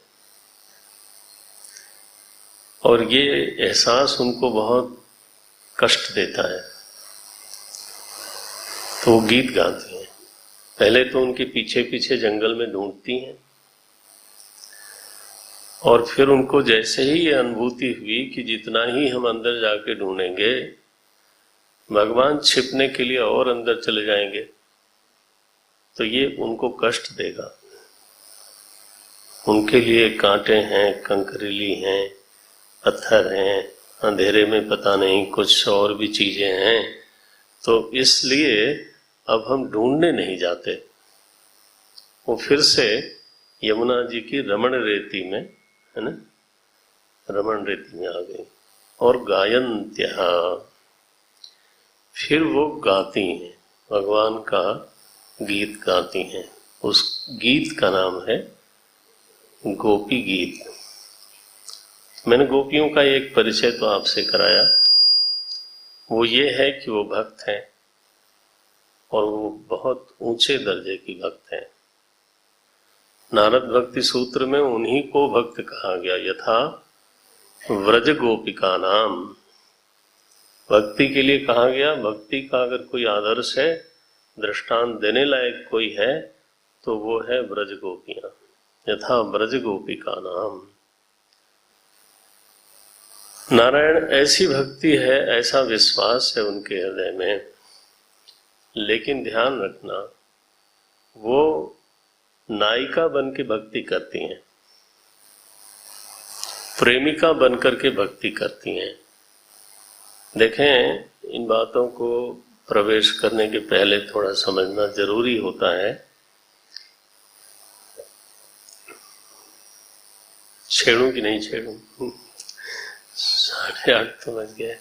S1: और ये एहसास उनको बहुत कष्ट देता है। तो वो गीत गाती हैं। पहले तो उनके पीछे पीछे जंगल में ढूंढती हैं और फिर उनको जैसे ही ये अनुभूति हुई कि जितना ही हम अंदर जाके ढूंढेंगे भगवान छिपने के लिए और अंदर चले जाएंगे, तो ये उनको कष्ट देगा। उनके लिए कांटे हैं, कंकरीली हैं, पत्थर हैं, अंधेरे में पता नहीं कुछ और भी चीजें हैं। तो इसलिए अब हम ढूंढने नहीं जाते। वो फिर से यमुना जी की रमण रेती में, है ना, रमण रेती में आ गई और गायन्त्यः, फिर वो गाती हैं, भगवान का गीत गाती हैं। उस गीत का नाम है गोपी गीत। मैंने गोपियों का एक परिचय तो आपसे कराया, वो ये है कि वो भक्त हैं और वो बहुत ऊंचे दर्जे की भक्त हैं। नारद भक्ति सूत्र में उन्हीं को भक्त कहा गया, यथा व्रज गोपिका नाम। भक्ति के लिए कहा गया। भक्ति का अगर कोई आदर्श है, दृष्टांत देने लायक कोई है, तो वो है व्रज गोपियां, यथा व्रज गोपिका नाम। नारायण ऐसी भक्ति है, ऐसा विश्वास है उनके हृदय में, लेकिन ध्यान रखना वो नायिका बन के भक्ति करती हैं, प्रेमिका बनकर के भक्ति करती हैं। देखें, इन बातों को प्रवेश करने के पहले थोड़ा समझना जरूरी होता है। छेड़ूं कि नहीं छेड़ूं? 8:30 तो बज गए।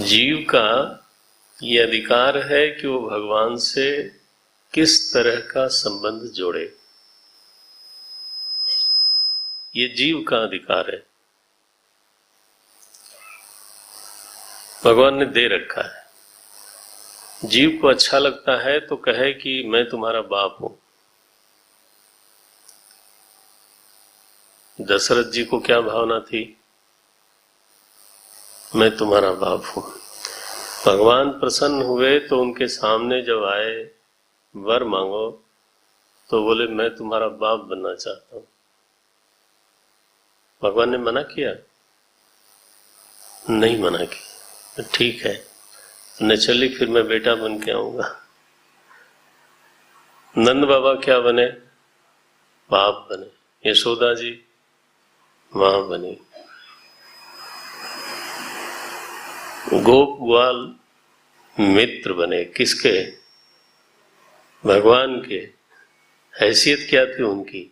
S1: जीव का ये अधिकार है कि वो भगवान से किस तरह का संबंध जोड़े, ये जीव का अधिकार है, भगवान ने दे रखा है। जीव को अच्छा लगता है तो कहे कि मैं तुम्हारा बाप हूं। दशरथ जी को क्या भावना थी? मैं तुम्हारा बाप हूं। भगवान प्रसन्न हुए तो उनके सामने जब आए, वर मांगो, तो बोले मैं तुम्हारा बाप बनना चाहता हूं। भगवान ने मना किया? नहीं मना किया। ठीक है, न चली, फिर मैं बेटा बन के आऊंगा। नंद बाबा क्या बने? बाप बने। यशोदा जी मां बनी। गोप ग्वाल मित्र बने। किसके? भगवान के। हैसियत क्या थी उनकी?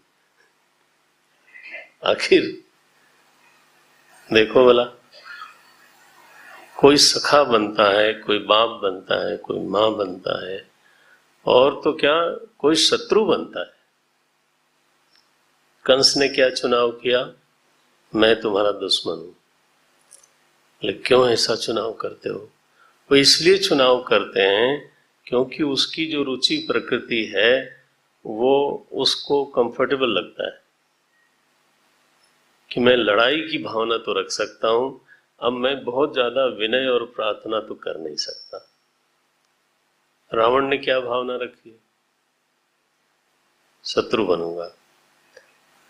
S1: आखिर देखो भला, कोई सखा बनता है, कोई बाप बनता है, कोई मां बनता है, और तो क्या कोई शत्रु बनता है। कंस ने क्या चुनाव किया? मैं तुम्हारा दुश्मन हूं। लेकिन क्यों ऐसा चुनाव करते हो? वो इसलिए चुनाव करते हैं क्योंकि उसकी जो रुचि प्रकृति है वो उसको कंफर्टेबल लगता है कि मैं लड़ाई की भावना तो रख सकता हूं, अब मैं बहुत ज्यादा विनय और प्रार्थना तो कर नहीं सकता। रावण ने क्या भावना रखी? शत्रु बनूंगा।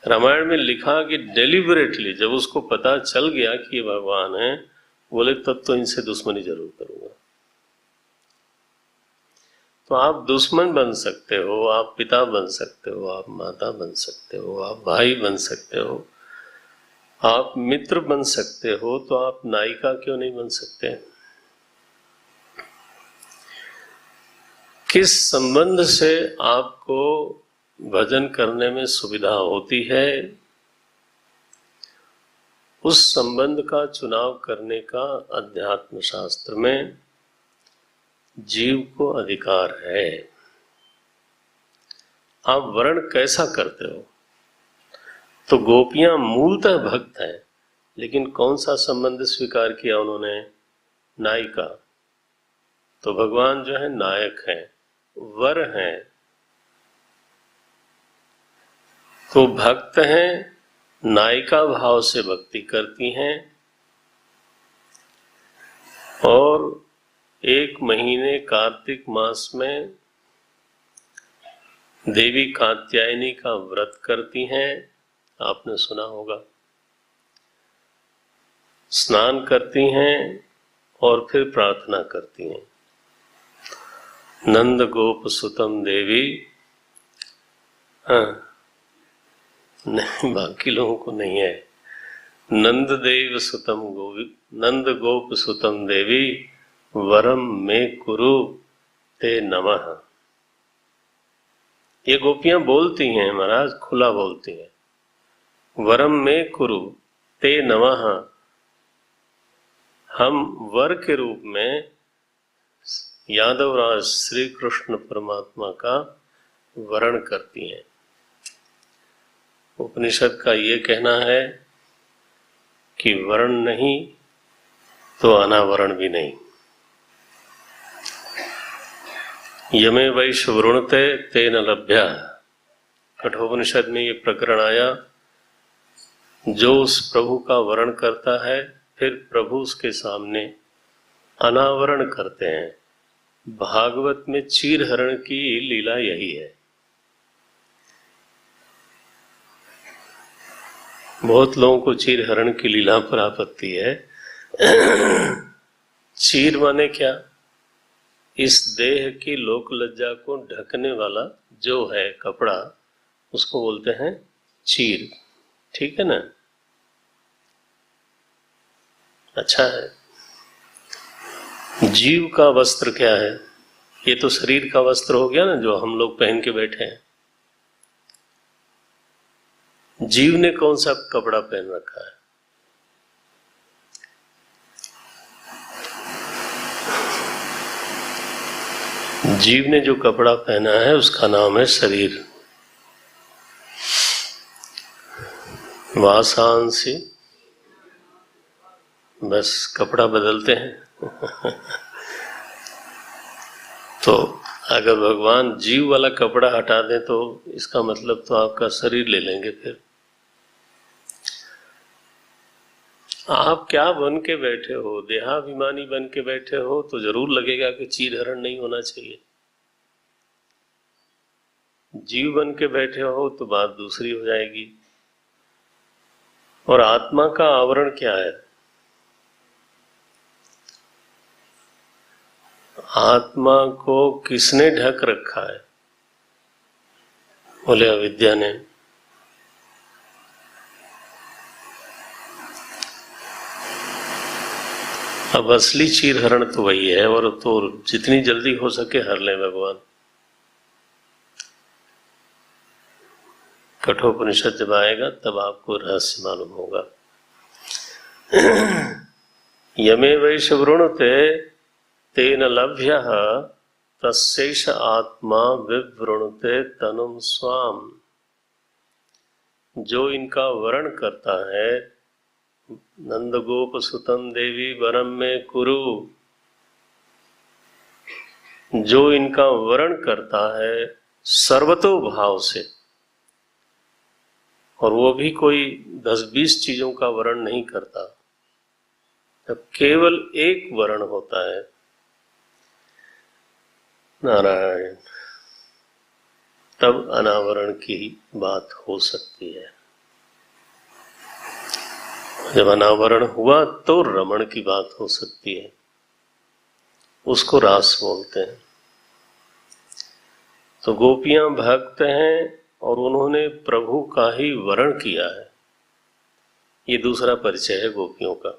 S1: रामायण में लिखा कि डेलिबरेटली जब उसको पता चल गया कि ये भगवान है, बोले तब तो इनसे दुश्मनी जरूर करूंगा। तो आप दुश्मन बन सकते हो, आप पिता बन सकते हो, आप माता बन सकते हो, आप भाई बन सकते हो, आप मित्र बन सकते हो, तो आप नायिका क्यों नहीं बन सकते? किस संबंध से आपको भजन करने में सुविधा होती है, उस संबंध का चुनाव करने का अध्यात्म शास्त्र में जीव को अधिकार है। आप वर्ण कैसा करते हो? तो गोपियां मूलतः भक्त हैं, लेकिन कौन सा संबंध स्वीकार किया उन्होंने? नायिका। तो भगवान जो है नायक हैं, वर हैं, तो भक्त हैं, नायिका भाव से भक्ति करती हैं, और एक महीने कार्तिक मास में देवी कात्यायनी का व्रत करती हैं। आपने सुना होगा। स्नान करती हैं और फिर प्रार्थना करती हैं, नंद गोप सुतम देवी। हाँ, नहीं, बाकी लोगों को नहीं है। नंद देव सुतम नंद गोप सुतम देवी वरम में कुरु ते नमः। ये गोपियां बोलती हैं महाराज, खुला बोलती हैं, वरम में कुरु ते नमः। हम वर के रूप में यादवराज श्री कृष्ण परमात्मा का वरण करती हैं। उपनिषद का ये कहना है कि वर्ण नहीं तो अनावरण भी नहीं। यमे वैश्ववृणते तेन लभ्या, कठोपनिषद में ये प्रकरण आया। जो उस प्रभु का वर्ण करता है, फिर प्रभु उसके सामने अनावरण करते हैं। भागवत में चीरहरण की लीला यही है। बहुत लोगों को चीरहरण की लीला पर आपत्ति है। चीर माने क्या? इस देह की लोक लज्जा को ढकने वाला जो है कपड़ा, उसको बोलते हैं चीर। ठीक है ना? अच्छा है। जीव का वस्त्र क्या है? ये तो शरीर का वस्त्र हो गया ना, जो हम लोग पहन के बैठे हैं। जीव ने कौन सा कपड़ा पहन रखा है? जीव ने जो कपड़ा पहना है उसका नाम है शरीर। वासांसी, बस कपड़ा बदलते हैं। तो अगर भगवान जीव वाला कपड़ा हटा दें तो इसका मतलब तो आपका शरीर ले लेंगे फिर। आप क्या बन के बैठे हो? देहाभिमानी बन के बैठे हो तो जरूर लगेगा कि चीर हरण नहीं होना चाहिए। जीव बन के बैठे हो तो बात दूसरी हो जाएगी। और आत्मा का आवरण क्या है? आत्मा को किसने ढक रखा है? बोले अविद्या ने। अब असली चीर हरण तो वही है, और तो जितनी जल्दी हो सके हर ले भगवान। कठोपनिषद जब आएगा तब आपको रहस्य मालूम होगा। यमे वैश वृणुते तेन लभ्यः तस्यैष आत्मा विवृणुते तनुम स्वाम। जो इनका वर्ण करता है, नंद गोप सुतम देवी वरम में कुरु, जो इनका वर्ण करता है सर्वतो भाव से, और वो भी कोई 10-20 चीजों का वर्ण नहीं करता, जब केवल एक वर्ण होता है नारायण, तब अनावरण की बात हो सकती है। जब अनावरण हुआ तो रमण की बात हो सकती है, उसको रास बोलते हैं। तो गोपियां भक्त हैं और उन्होंने प्रभु का ही वरण किया है, ये दूसरा परिचय है गोपियों का।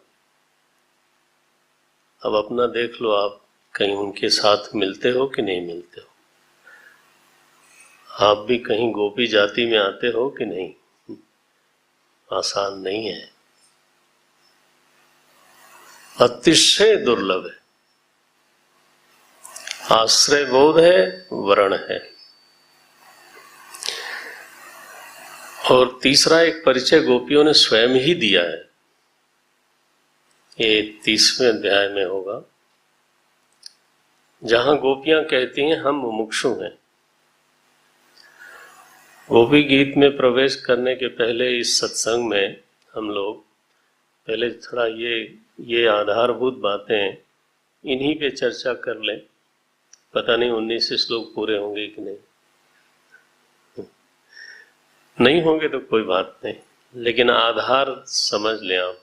S1: अब अपना देख लो, आप कहीं उनके साथ मिलते हो कि नहीं मिलते हो? आप भी कहीं गोपी जाति में आते हो कि नहीं? आसान नहीं है, अतिशय दुर्लभ है। आश्रय बोध है, वरण है। और तीसरा एक परिचय गोपियों ने स्वयं ही दिया है, ये 30वें अध्याय में होगा, जहां गोपियां कहती हैं हम मुमुक्षु हैं। गोपी गीत में प्रवेश करने के पहले इस सत्संग में हम लोग पहले थोड़ा ये आधारभूत बातें इन्हीं पे चर्चा कर लें। पता नहीं 19 श्लोक पूरे होंगे कि नहीं होंगे तो कोई बात नहीं, लेकिन आधार समझ लें आप।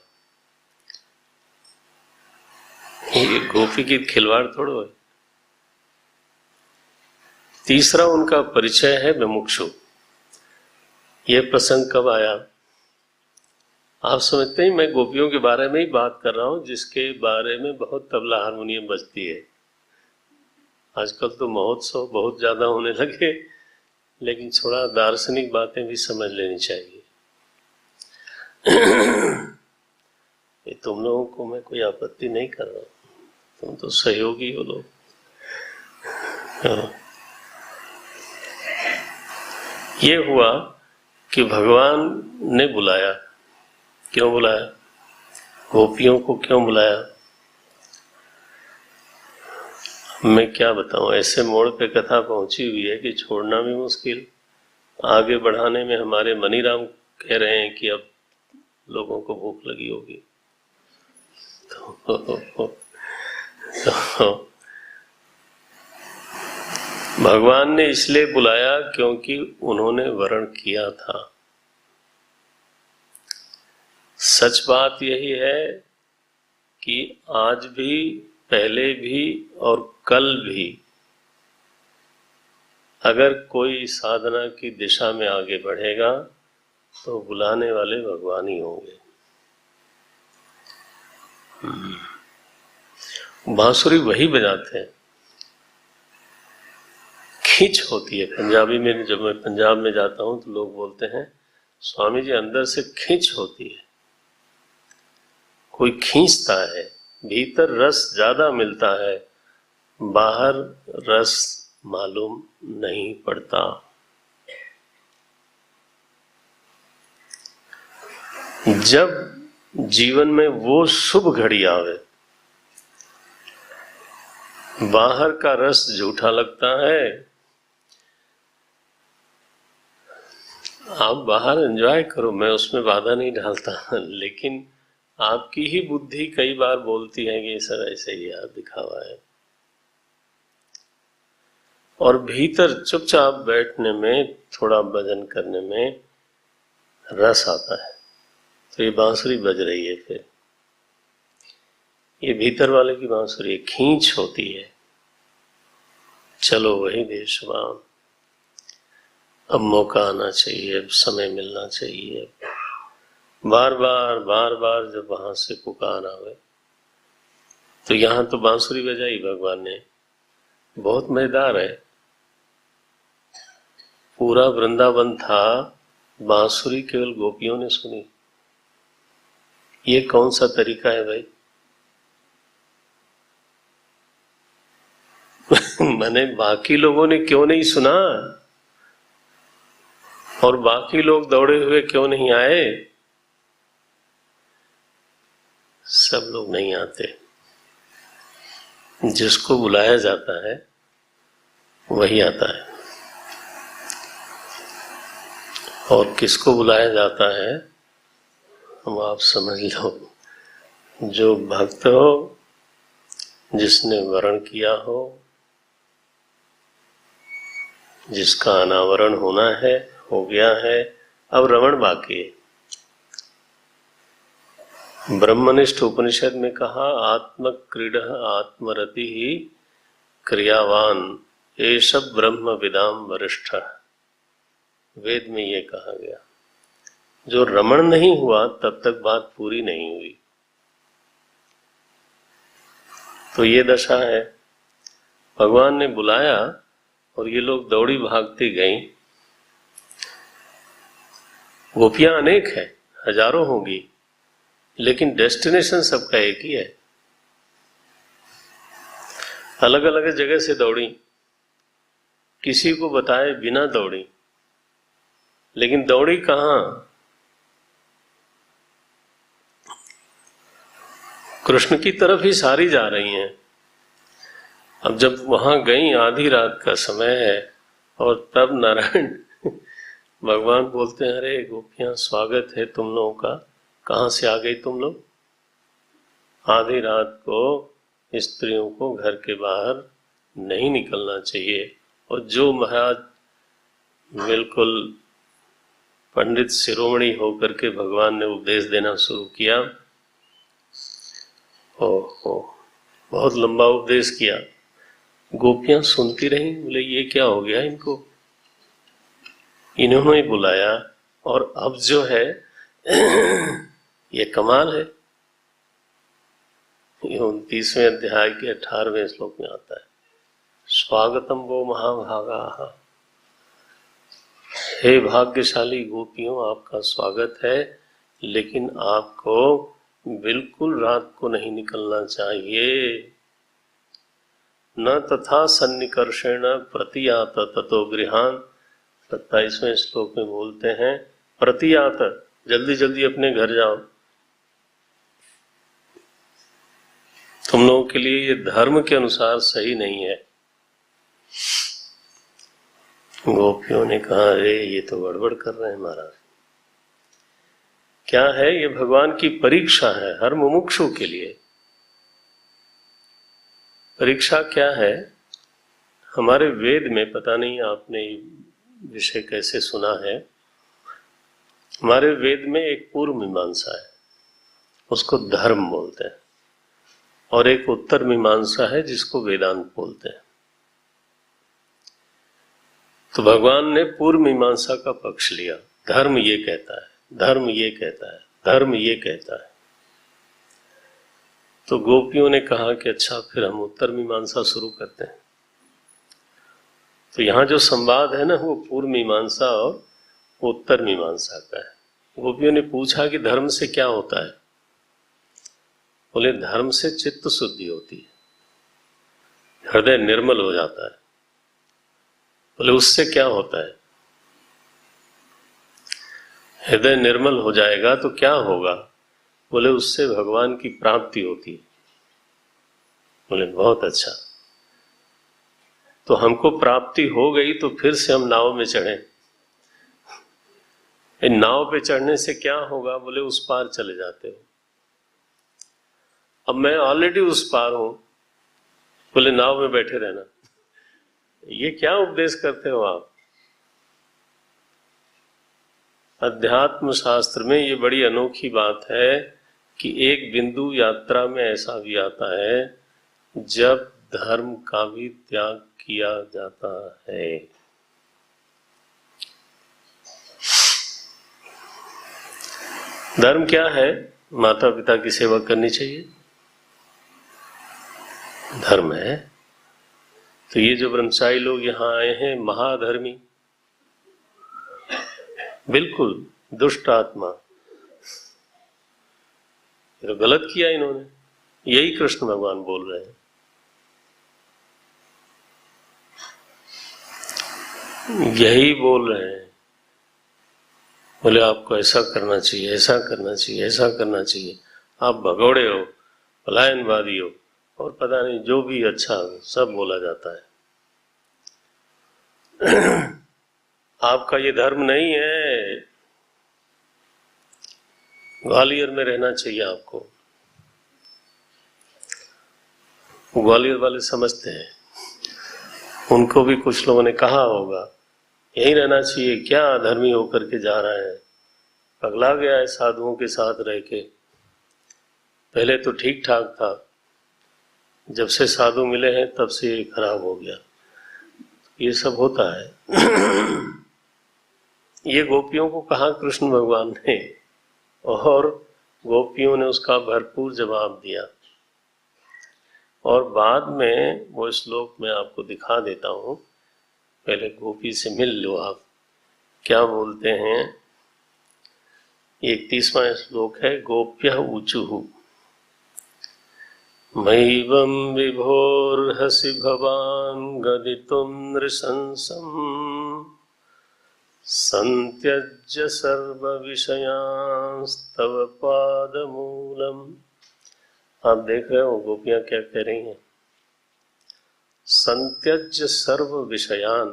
S1: ये गोपी गीत खिलवाड़ थोड़ो है। तीसरा उनका परिचय है मुमुक्षु। ये प्रसंग कब आया? आप समझते हैं मैं गोपियों के बारे में ही बात कर रहा हूं, जिसके बारे में बहुत तबला हारमोनियम बजती है। आजकल तो महोत्सव बहुत ज्यादा होने लगे, लेकिन थोड़ा दार्शनिक बातें भी समझ लेनी चाहिए। ये तुम लोगों को मैं कोई आपत्ति नहीं कर रहा हूं, तुम तो सहयोगी हो लोग। ये हुआ कि भगवान ने बुलाया। क्यों बुलाया? गोपियों को क्यों बुलाया? मैं क्या बताऊं, ऐसे मोड़ पे कथा पहुंची हुई है कि छोड़ना भी मुश्किल। आगे बढ़ाने में हमारे मनीराम कह रहे हैं कि अब लोगों को भूख लगी होगी, तो भगवान ने इसलिए बुलाया क्योंकि उन्होंने वरण किया था। सच बात यही है कि आज भी, पहले भी और कल भी अगर कोई साधना की दिशा में आगे बढ़ेगा तो बुलाने वाले भगवान ही होंगे। बांसुरी वही बजाते हैं, खींच होती है। पंजाबी में जब मैं पंजाब में जाता हूं तो लोग बोलते हैं स्वामी जी अंदर से खींच होती है, कोई खींचता है, भीतर रस ज्यादा मिलता है, बाहर रस मालूम नहीं पड़ता। जब जीवन में वो शुभ घड़ी आवे, बाहर का रस झूठा लगता है। आप बाहर एंजॉय करो, मैं उसमें बाधा नहीं डालता, लेकिन आपकी ही बुद्धि कई बार बोलती है कि सर ऐसे ही यार दिखावा है, और भीतर चुपचाप बैठने में, थोड़ा भजन करने में रस आता है, तो ये बांसुरी बज रही है। फिर ये भीतर वाले की बांसुरी खींच होती है, चलो वही देशवान, अब मौका आना चाहिए, अब समय मिलना चाहिए। बार बार जब वहां से पुकार आवे, तो यहां तो बांसुरी बजाई भगवान ने, बहुत मजेदार है। पूरा वृंदावन था, बांसुरी केवल गोपियों ने सुनी। ये कौन सा तरीका है भाई? मैंने बाकी लोगों ने क्यों नहीं सुना, और बाकी लोग दौड़े हुए क्यों नहीं आए? सब लोग नहीं आते, जिसको बुलाया जाता है वही आता है। और किसको बुलाया जाता है हम आप समझ लो, जो भक्त हो, जिसने वरण किया हो, जिसका अनावरण होना है, हो गया है, अब रमण बाकी है। ब्रह्मनिष्ठ उपनिषद में कहा, आत्मक्रीडः आत्मरति ही क्रियावान एष ब्रह्म विदाम वरिष्ठः। वेद में ये कहा गया। जो रमण नहीं हुआ तब तक बात पूरी नहीं हुई। तो ये दशा है, भगवान ने बुलाया और ये लोग दौड़ी भागती गईं। गोपियां अनेक है, हजारों होंगी, लेकिन डेस्टिनेशन सबका एक ही है। अलग अलग जगह से दौड़ी, किसी को बताए बिना दौड़ी, लेकिन दौड़ी कहां? कृष्ण की तरफ ही सारी जा रही हैं। अब जब वहां गई, आधी रात का समय है, और तब नारायण भगवान बोलते हैं, अरे गोपियां स्वागत है तुम लोगों का, कहां से आ गई तुम लोग? आधी रात को स्त्रियों को घर के बाहर नहीं निकलना चाहिए। और जो महाराज बिल्कुल पंडित शिरोमणि होकर के भगवान ने उपदेश देना शुरू किया, ओहो बहुत लंबा उपदेश किया, गोपियां सुनती रही। बोले ये क्या हो गया इनको, इन्होंने बुलाया, और अब जो है ये कमाल है। ये 29वें अध्याय के 18वें श्लोक में आता है, स्वागतम वो महाभागा, हे भाग्यशाली गोपियों, आपका स्वागत है, लेकिन आपको बिल्कुल रात को नहीं निकलना चाहिए। न तथा सन्निकर्षेण प्रतियात ततो गृहान। 27वें श्लोक में बोलते हैं, प्रतियात, जल्दी जल्दी अपने घर जाओ। तुम लोगों के लिए ये धर्म के अनुसार सही नहीं है। गोपियों ने कहा, अरे ये तो गड़बड़ कर रहे हैं महाराज। क्या है? ये भगवान की परीक्षा है हर मुमुक्षु के लिए। परीक्षा क्या है? हमारे वेद में, पता नहीं आपने विषय कैसे सुना है, हमारे वेद में एक पूर्व मीमांसा है, उसको धर्म बोलते हैं, और एक उत्तर मीमांसा है जिसको वेदांत बोलते हैं। तो भगवान ने पूर्व मीमांसा का पक्ष लिया, धर्म ये कहता है, धर्म ये कहता है, धर्म ये कहता है। तो गोपियों ने कहा कि अच्छा फिर हम उत्तर मीमांसा शुरू करते हैं। तो यहाँ जो संवाद है ना, वो पूर्व मीमांसा और उत्तर मीमांसा का है। गोपियों ने पूछा कि धर्म से क्या होता है? बोले धर्म से चित्त शुद्धि होती है, हृदय निर्मल हो जाता है। बोले उससे क्या होता है? हृदय निर्मल हो जाएगा तो क्या होगा? बोले उससे भगवान की प्राप्ति होती है। बोले बहुत अच्छा, तो हमको प्राप्ति हो गई तो फिर से हम नाव में चढ़े। नाव पे चढ़ने से क्या होगा? बोले उस पार चले जाते हो। अब मैं ऑलरेडी उस पार हूं, बोले नाव में बैठे रहना। ये क्या उपदेश करते हो आप? अध्यात्म शास्त्र में ये बड़ी अनोखी बात है कि एक बिंदु यात्रा में ऐसा भी आता है जब धर्म का भी त्याग किया जाता है। धर्म क्या है? माता पिता की सेवा करनी चाहिए, धर्म है। तो ये जो ब्रह्मचारी लोग यहाँ आए हैं, महाधर्मी, बिल्कुल दुष्ट आत्मा, तो गलत किया इन्होंने। यही कृष्ण भगवान बोल रहे हैं। यही बोल रहे हैं। बोले आपको ऐसा करना चाहिए, ऐसा करना चाहिए, ऐसा करना चाहिए, आप भगोड़े हो, पलायनवादी हो, और पता नहीं जो भी अच्छा सब बोला जाता है। आपका ये धर्म नहीं है। ग्वालियर में रहना चाहिए आपको। ग्वालियर वाले समझते हैं, उनको भी कुछ लोगों ने कहा होगा यहीं रहना चाहिए, क्या धर्मी होकर के जा रहा है, पगला गया है साधुओं के साथ रह के। पहले तो ठीक ठाक था, जब से साधु मिले हैं तब से ये खराब हो गया। ये सब होता है। ये गोपियों को कहा कृष्ण भगवान ने, और गोपियों ने उसका भरपूर जवाब दिया। और बाद में वो श्लोक मैं आपको दिखा देता हूं, पहले गोपी से मिल लो आप, क्या बोलते हैं। 31वां श्लोक है, गोप्य ऊचुः मयिवं विभोर्हसि भवान् गदितुं नृशंसम् संत्यज्य सर्वविषयांस्तव पादमूलम्। आप देख रहे हो गोपियां क्या कह रही हैं? संत्यज्य सर्व विषयान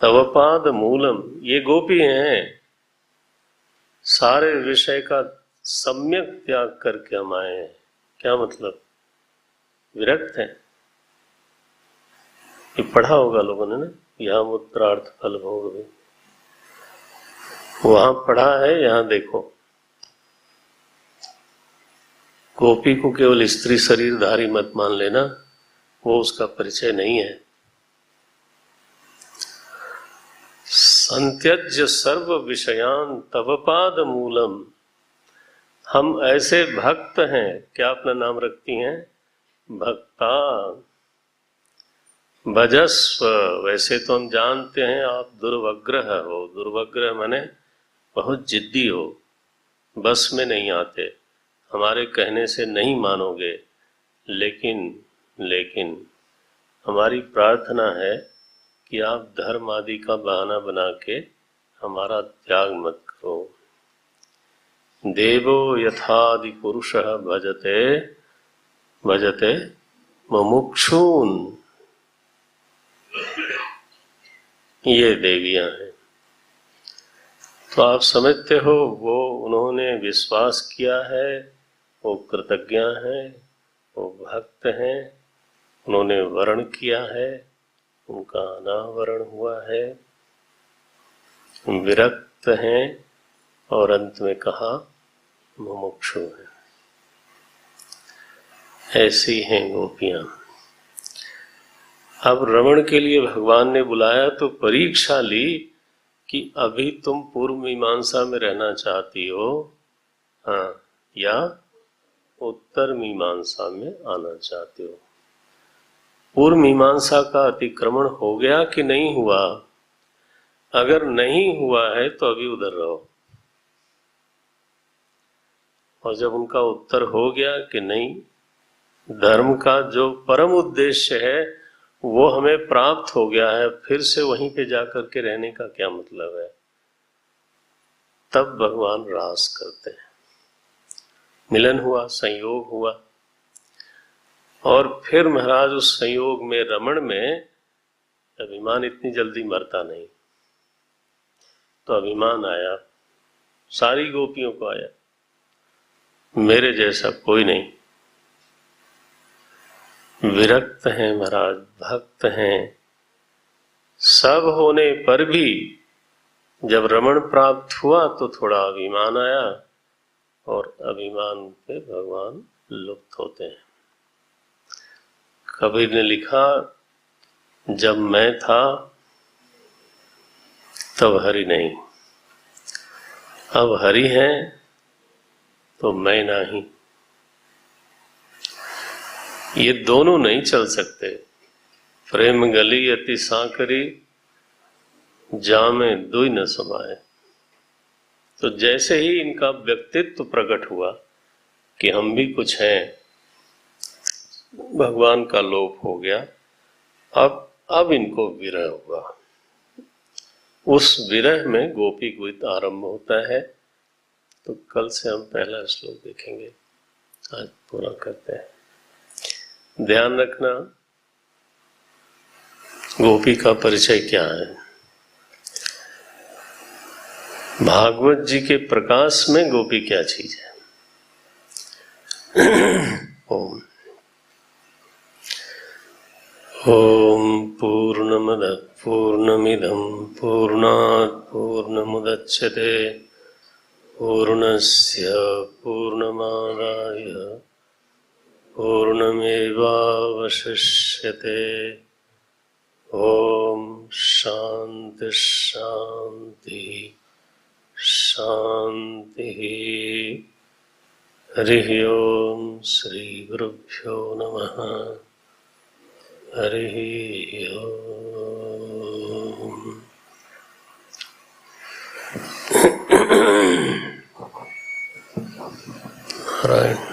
S1: तव पाद मूलम। ये गोपी हैं, सारे विषय का सम्यक त्याग करके हम आए हैं। क्या मतलब? विरक्त हैं। ये पढ़ा होगा लोगों ने ना, यहाँ मुत्रार्थ फल भोग में, वहां पढ़ा है, यहाँ देखो। गोपी को केवल स्त्री शरीरधारी मत मान लेना, वो उसका परिचय नहीं है। संत्यज्य सर्व विषयान तव पाद मूलम। हम ऐसे भक्त हैं, क्या अपना नाम रखती हैं? भक्ता। भजस्व। वैसे तो हम जानते हैं आप दुर्वग्रह हो। दुर्वग्रह माने बहुत जिद्दी हो, बस में नहीं आते, हमारे कहने से नहीं मानोगे। लेकिन हमारी प्रार्थना है कि आप धर्म आदि का बहाना बना के हमारा त्याग मत करो। देवो यथादि पुरुषः भजते भजते मुमुक्षून्। ये देवियां हैं। तो आप समझते हो, वो उन्होंने विश्वास किया है, वो कृतज्ञ हैं, वो भक्त हैं, उन्होंने वर्ण किया है, उनका अनावरण हुआ है, विरक्त हैं, और अंत में कहा मुमुक्षु है। ऐसी हैं गोपियां। अब रमण के लिए भगवान ने बुलाया तो परीक्षा ली कि अभी तुम पूर्व मीमांसा में रहना चाहती हो, हाँ, या उत्तर मीमांसा में आना चाहते हो। पूर्व मीमांसा का अतिक्रमण हो गया कि नहीं हुआ? अगर नहीं हुआ है तो अभी उधर रहो, और जब उनका उत्तर हो गया कि नहीं, धर्म का जो परम उद्देश्य है वो हमें प्राप्त हो गया है, फिर से वहीं पे जाकर के रहने का क्या मतलब है, तब भगवान रास करते हैं। मिलन हुआ, संयोग हुआ, और फिर महाराज उस संयोग में, रमण में, अभिमान इतनी जल्दी मरता नहीं। तो अभिमान आया, सारी गोपियों को आया। मेरे जैसा कोई नहीं। विरक्त हैं महाराज, भक्त हैं, सब होने पर भी जब रमण प्राप्त हुआ तो थोड़ा अभिमान आया, और अभिमान पे भगवान लुप्त होते हैं। कबीर ने लिखा, जब मैं था तब हरि नहीं, अब हरि है तो मैं नहीं। ये दोनों नहीं चल सकते। प्रेम गली अति सांकरी, जामे दुई न समाए। तो जैसे ही इनका व्यक्तित्व प्रकट हुआ कि हम भी कुछ हैं, भगवान का लोप हो गया। अब इनको विरह हुआ। उस विरह में गोपी गीत आरंभ होता है। तो कल से हम पहला श्लोक देखेंगे, आज पूरा करते हैं। ध्यान रखना, गोपी का परिचय क्या है। भागवत जी के प्रकाश में गोपी क्या चीज है। ओम ओम पूर्णमदः पूर्णमिदं पूर्णात् पूर्णमुदच्यते पूर्णस्य पूर्णमादाय पूर्णमेवावशिष्यते। ओम शांति शांति शांति। हरि ओम श्री गुरुभ्यो नमः। हरि ओम। नारायण।